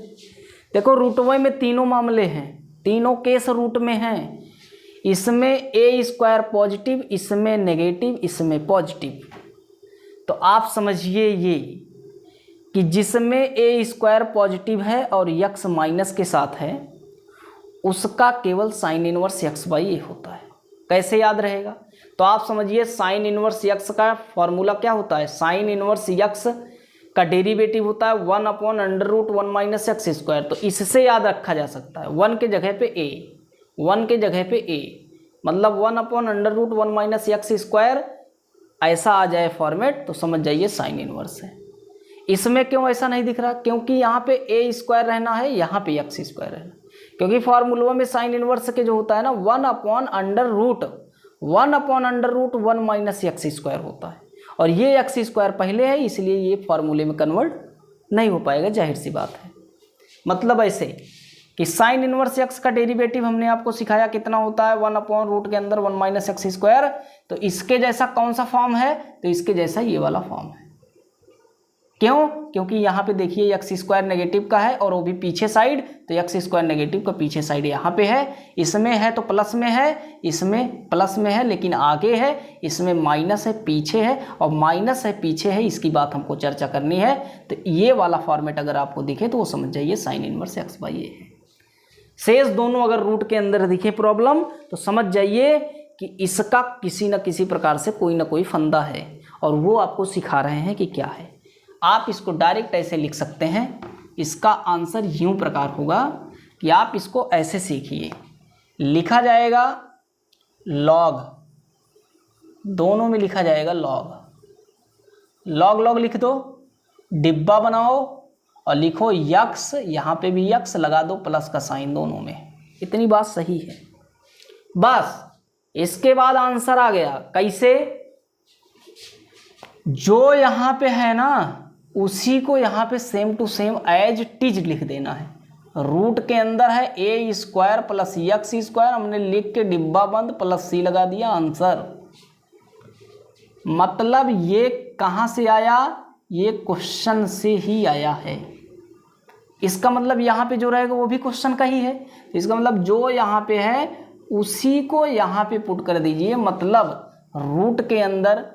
देखो रूटवे में तीनों मामले हैं, तीनों केस रूट में हैं। इसमें ए स्क्वायर पॉजिटिव, इसमें नेगेटिव, इसमें पॉजिटिव। तो आप समझिए ये कि जिसमें ए स्क्वायर पॉजिटिव है और यक्स माइनस के साथ है, उसका केवल साइन इनवर्स यक्स बाई ए होता है। कैसे याद रहेगा, तो आप समझिए साइन इनवर्स यक्स का फॉर्मूला क्या होता है, साइन इनवर्स यक्स का डेरिवेटिव होता है 1/√1 माइनस एक्स स्क्वायर। तो इससे याद रखा जा सकता है 1 के जगह पे ए, 1 के जगह पे ए, मतलब 1/√1 माइनस एक्स स्क्वायर, ऐसा आ जाए फॉर्मेट तो समझ जाइए साइन इनवर्स है। इसमें क्यों ऐसा नहीं दिख रहा, क्योंकि यहाँ पे ए स्क्वायर रहना है, यहाँ पे एक्स स्क्वायर रहना, क्योंकि फॉर्मूला में साइन इनवर्स के जो होता है ना 1/√1 माइनस एक्स स्क्वायर होता है, और ये एक्स स्क्वायर पहले है, इसलिए ये फॉर्मूले में कन्वर्ट नहीं हो पाएगा, जाहिर सी बात है। मतलब ऐसे कि साइन इनवर्स एक्स का डेरिवेटिव हमने आपको सिखाया कितना होता है, 1/√1 के अंदर 1 माइनस एक्स स्क्वायर। तो इसके जैसा कौन सा फॉर्म है, तो इसके जैसा ये वाला फॉर्म है। क्यों, क्योंकि यहाँ पे देखिए एक्स स्क्वायर नेगेटिव का है और वो भी पीछे साइड, तो एक्स स्क्वायर नेगेटिव का पीछे साइड यहाँ पे है, इसमें है तो प्लस में है, इसमें प्लस में है लेकिन आगे है, इसमें माइनस है पीछे है, और माइनस है पीछे है, इसकी बात हमको चर्चा करनी है। तो ये वाला फॉर्मेट अगर आपको दिखे तो वो समझ जाइए साइन इनवर्स एक्स बाई ए है। शेष दोनों अगर रूट के अंदर दिखे प्रॉब्लम, तो समझ जाइए कि इसका किसी न किसी प्रकार से कोई ना कोई फंदा है, और वो आपको सिखा रहे हैं कि क्या है। आप इसको डायरेक्ट ऐसे लिख सकते हैं, इसका आंसर यूं प्रकार होगा कि आप इसको ऐसे सीखिए, लिखा जाएगा लॉग, दोनों में लिखा जाएगा लॉग, लॉग लॉग लिख दो, डिब्बा बनाओ और लिखो यक्स, यहाँ पे भी यक्स लगा दो, प्लस का साइन दोनों में। इतनी बात सही है बस। इसके बाद आंसर आ गया कैसे, जो यहाँ पे है ना उसी को यहाँ पे सेम टू सेम एज टीज लिख देना है। रूट के अंदर है a square plus x square, हमने लिख के डिब्बा बंद प्लस सी लगा दिया, आंसर। मतलब ये कहाँ से आया, ये क्वेश्चन से ही आया है। इसका मतलब यहाँ पे जो रहेगा वो भी क्वेश्चन का ही है, इसका मतलब जो यहाँ पे है उसी को यहाँ पे पुट कर दीजिए। मतलब रूट के अंदर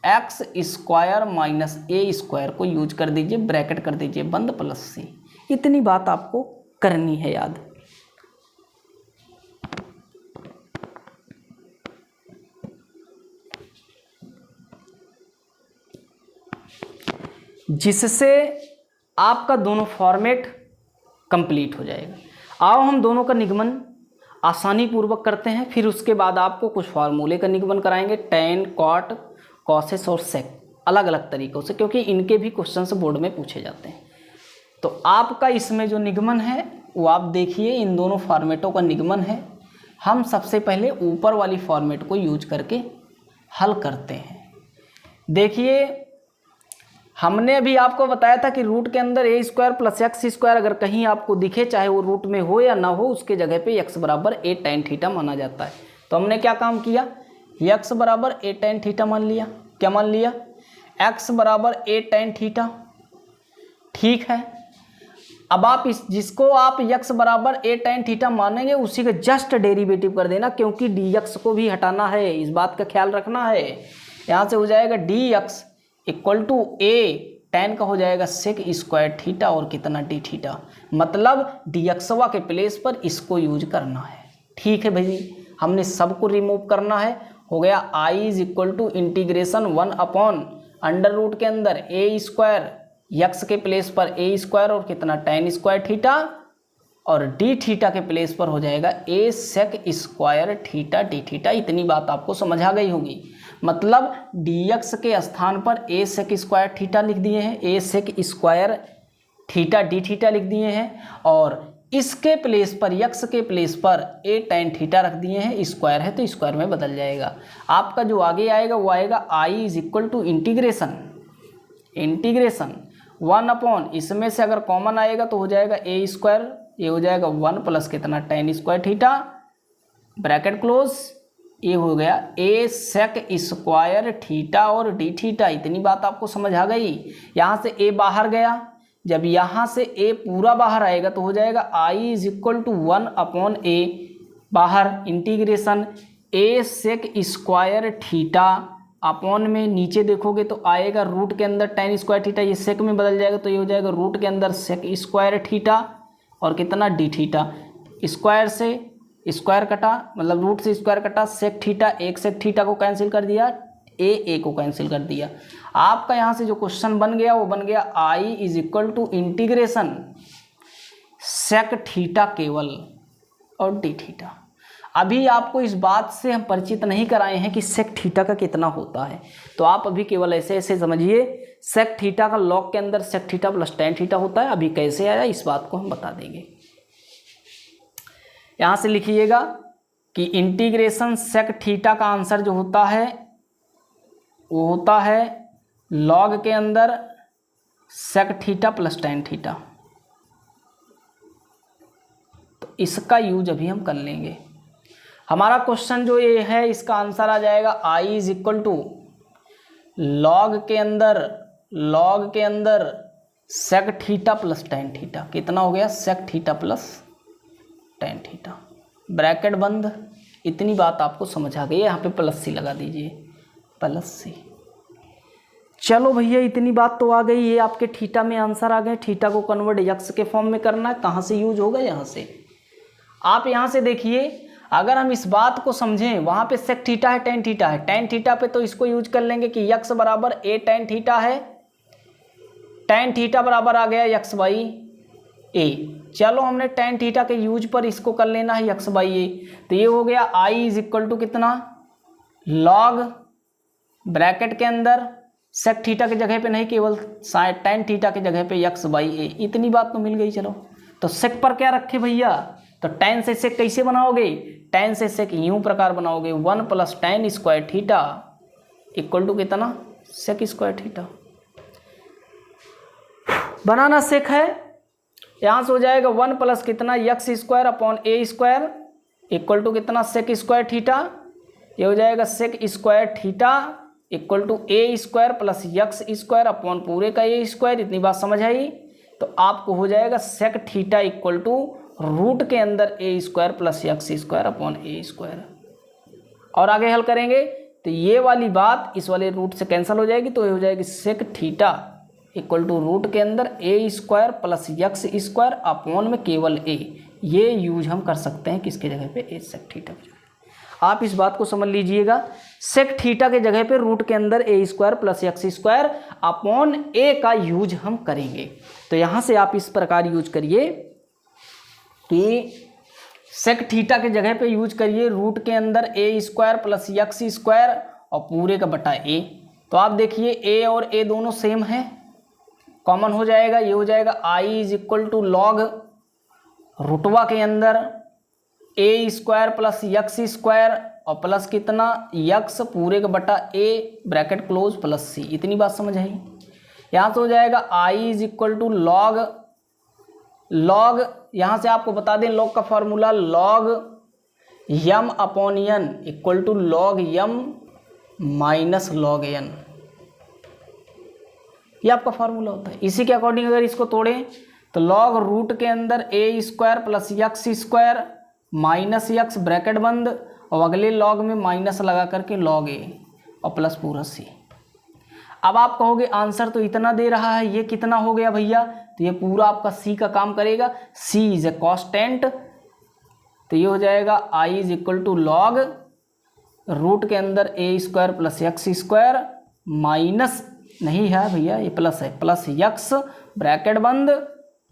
x square minus a square को यूज कर दीजिए, ब्रैकेट कर दीजिए बंद प्लस सी। इतनी बात आपको करनी है याद। जिससे आपका दोनों फॉर्मेट कंप्लीट हो जाएगा। आओ हम दोनों का निगमन आसानी पूर्वक करते हैं, फिर उसके बाद आपको कुछ फार्मूले का निगमन कराएंगे, टेन, कॉट, कॉसेस और सेक, अलग अलग तरीक़ों से, क्योंकि इनके भी क्वेश्चंस बोर्ड में पूछे जाते हैं। तो आपका इसमें जो निगमन है वो आप देखिए, इन दोनों फॉर्मेटों का निगमन है। हम सबसे पहले ऊपर वाली फॉर्मेट को यूज करके हल करते हैं। देखिए हमने अभी आपको बताया था कि रूट के अंदर a square plus x square अगर कहीं आपको दिखे, चाहे वो रूट में हो या ना हो, उसके जगह पे एक्स बराबर ए टेन थीटा माना जाता है। तो हमने क्या काम किया, एक्स बराबर ए टेन थीटा मान लिया। क्या मान लिया, एक्स बराबर ए टेन थीटा। ठीक है, अब आप जिसको आप एक्स बराबर ए टेन थीटा मानेंगे उसी का जस्ट डेरिवेटिव कर देना, क्योंकि डी एक्स को भी हटाना है, इस बात का ख्याल रखना है। यहाँ से हो जाएगा d x equal to a tan का हो जाएगा सेक स्क्वायर थीटा और कितना डी थीटा। मतलब डी एक्सवा के प्लेस पर इसको यूज करना है। ठीक है भाई, हमने सबको रिमूव करना है। हो गया I is equal to integration 1 under root के अंदर ए स्क्वायर यक्स के प्लेस पर ए स्क्वायर और कितना tan स्क्वायर थीटा, और डी थीटा के प्लेस पर हो जाएगा a sec square theta D theta. इतनी बात आपको समझ आ गई होगी। मतलब dx के स्थान पर ए सेक स्क्वायर थीटा लिख दिए हैं, a sec square theta D theta लिख दिए हैं, और इसके प्लेस पर यक्स के प्लेस पर ए tan थीटा रख दिए हैं। स्क्वायर है तो स्क्वायर में बदल जाएगा। आपका जो आगे आएगा वो आएगा I is equal to integration 1 upon, इसमें से अगर कॉमन आएगा तो हो जाएगा ए स्क्वायर, ये हो जाएगा 1 प्लस कितना tan square theta bracket close, ये हो गया ए सेक स्क्वायर थीटा और डी थीटा। इतनी बात आपको समझ आ गई। यहाँ से ए बाहर गया, जब यहाँ से ए पूरा बाहर आएगा तो हो जाएगा I is equal to 1 upon a बाहर इंटीग्रेशन ए सेक स्क्वायर थीटा अपॉन में नीचे देखोगे तो आएगा रूट के अंदर tan स्क्वायर थीटा, ये सेक में बदल जाएगा तो ये हो जाएगा रूट के अंदर सेक स्क्वायर थीटा और कितना डी थीटा। स्क्वायर से स्क्वायर कटा, मतलब रूट से स्क्वायर कटा, सेक थीटा, एक सेक थीटा को कैंसिल कर दिया, ए को कैंसिल कर दिया। आपका यहाँ से जो क्वेश्चन बन गया वो बन गया I is equal to integration sec theta केवल और डी थीटा। अभी आपको इस बात से हम परिचित नहीं कराए हैं कि सेक थीटा का कितना होता है, तो आप अभी केवल ऐसे ऐसे समझिए सेक थीटा का लॉग के अंदर sec theta plus tan theta होता है। अभी कैसे आया इस बात को हम बता देंगे। यहाँ से लिखिएगा कि इंटीग्रेशन सेक थीटा का आंसर जो होता है वो होता है लॉग के अंदर sec theta plus tan theta. तो इसका यूज अभी हम कर लेंगे। हमारा क्वेश्चन जो ये है इसका आंसर आ जाएगा I is equal to log के अंदर sec theta plus tan theta. कितना हो गया, sec theta plus tan theta bracket बंद। इतनी बात आपको समझ आ गई। यहाँ पे प्लस सी लगा दीजिए, प्लस सी। चलो भैया इतनी बात तो आ गई। ये आपके थीटा में आंसर आ गए। थीटा को कन्वर्ट यक्स के फॉर्म में करना है। कहाँ से यूज होगा, यहाँ से। आप यहाँ से देखिए, अगर हम इस बात को समझें, वहाँ पे सेक थीटा है tan थीटा है, tan थीटा पे तो इसको यूज कर लेंगे कि यक्स बराबर ए tan थीटा है, tan थीटा बराबर आ गया यक्स बाई ए। चलो हमने tan थीटा के यूज पर इसको कर लेना है यक्स बाई ए। तो ये हो गया आई इज इक्वल टू कितना, लॉग ब्रैकेट के अंदर सेक थीटा की जगह पे नहीं, केवल tan थीटा की जगह पे यक्स बाई ए। इतनी बात तो मिल गई। चलो तो सेक पर क्या रखे भैया, तो tan से सेक कैसे बनाओगे, tan से सेक यूं प्रकार बनाओगे 1 plus tan square theta equal to कितना, सेक स्क्वायर थीटा। बनाना सेक है, यहाँ से हो जाएगा 1 प्लस कितना x square upon a square equal to कितना, सेक स्क्वायर थीटा। ये हो जाएगा sec square theta equal to a square plus x square upon पूरे का ए स्क्वायर। इतनी बात समझ आई। तो आपको हो जाएगा sec theta equal to root के अंदर a square plus x square upon a square. और आगे हल करेंगे तो ये वाली बात इस वाले रूट से कैंसिल हो जाएगी, तो ये हो जाएगी sec theta equal to root के अंदर a square plus x square upon में केवल ए। ये यूज हम कर सकते हैं किसके जगह पे, ए सेक थीटा की जगह। आप इस बात को समझ लीजिएगा, सेक थीटा के जगह पे रूट के अंदर a square plus x square upon a का यूज हम करेंगे। तो यहाँ से आप इस प्रकार यूज करिए कि सेक थीटा के जगह पे यूज करिए रूट के अंदर a square plus x square और पूरे का बटा ए। तो आप देखिए ए और ए दोनों सेम है, कॉमन हो जाएगा। ये हो जाएगा I is equal to log रुटवा के अंदर a square plus x square और प्लस कितना यक्स पूरे का बटा a bracket close plus c. इतनी बात समझ आई। यहाँ से हो जाएगा I is equal to log यहाँ से आपको बता दें लॉग का formula log m upon n equal to log m minus log n. ये आपका फॉर्मूला होता है। इसी के अकॉर्डिंग अगर इसको तोड़ें तो लॉग रूट के अंदर a square plus x square minus x bracket बंद और अगले लॉग में माइनस लगा करके लॉग ए और प्लस पूरा सी। अब आप कहोगे आंसर तो इतना दे रहा है, ये कितना हो गया भैया, तो ये पूरा आपका सी का काम करेगा। सी इज ए कॉन्स्टेंट, तो ये हो जाएगा I is equal to log root के अंदर a square plus x square minus नहीं है भैया, ये प्लस है, प्लस यक्स ब्रैकेट बंद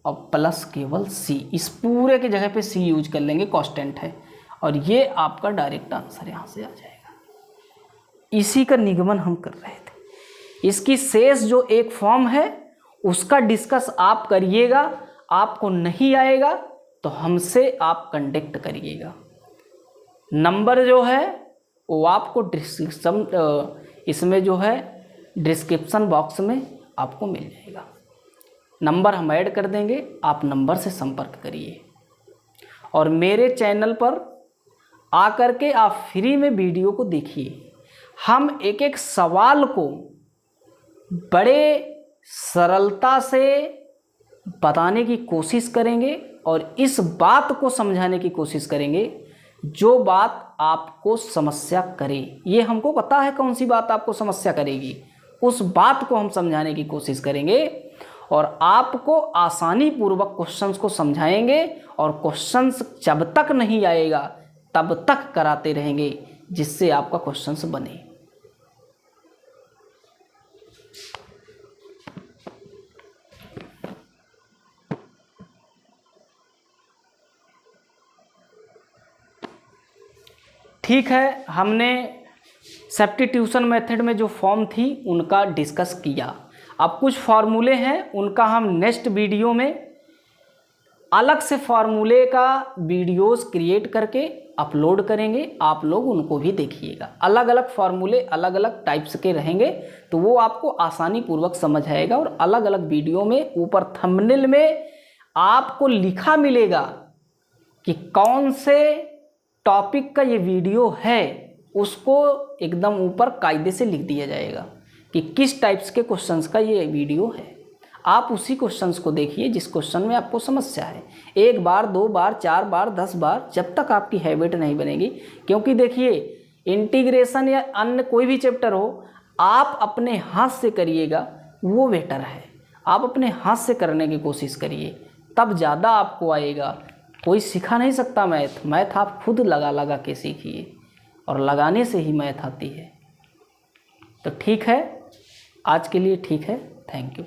और प्लस केवल सी, इस पूरे की जगह पे सी यूज कर लेंगे, कांस्टेंट है, और ये आपका डायरेक्ट आंसर यहाँ से आ जाएगा। इसी का निगमन हम कर रहे थे। इसकी शेष जो एक फॉर्म है उसका डिस्कस आप करिएगा, आपको नहीं आएगा तो हमसे आप कांटेक्ट करिएगा। नंबर जो है वो आपको इसमें जो है डिस्क्रिप्शन बॉक्स में आपको मिल जाएगा, नंबर हम ऐड कर देंगे, आप नंबर से संपर्क करिए। और मेरे चैनल पर आकर के आप फ्री में वीडियो को देखिए। हम एक एक सवाल को बड़े सरलता से बताने की कोशिश करेंगे और इस बात को समझाने की कोशिश करेंगे जो बात आपको समस्या करे। ये हमको पता है कौन सी बात आपको समस्या करेगी, उस बात को हम समझाने की कोशिश करेंगे और आपको आसानी पूर्वक क्वेश्चंस को समझाएंगे और क्वेश्चंस जब तक नहीं आएगा तब तक कराते रहेंगे जिससे आपका क्वेश्चंस बने। ठीक है, हमने सब्स्टिट्यूशन मेथड में जो फॉर्म थी उनका डिस्कस किया। अब कुछ फार्मूले हैं उनका हम नेक्स्ट वीडियो में अलग से फार्मूले का वीडियोस क्रिएट करके अपलोड करेंगे, आप लोग उनको भी देखिएगा। अलग अलग फार्मूले अलग अलग टाइप्स के रहेंगे तो वो आपको आसानी पूर्वक समझ आएगा। और अलग अलग वीडियो में ऊपर थंबनेल में आपको लिखा मिलेगा कि कौन से टॉपिक का ये वीडियो है, उसको एकदम ऊपर कायदे से लिख दिया जाएगा कि किस टाइप्स के क्वेश्चंस का ये वीडियो है। आप उसी क्वेश्चंस को देखिए जिस क्वेश्चन में आपको समस्या है। एक बार, दो बार, 4 बार, 10 बार, जब तक आपकी हैबिट नहीं बनेगी। क्योंकि देखिए इंटीग्रेशन या अन्य कोई भी चैप्टर हो, आप अपने हाथ से करिएगा वो बेटर है। आप अपने हाथ से करने की कोशिश करिए, तब ज़्यादा आपको आएगा। कोई सिखा नहीं सकता मैथ आप खुद लगा के सीखिए और लगाने से ही मैथ आती है। तो ठीक है, आज के लिए ठीक है, थैंक यू।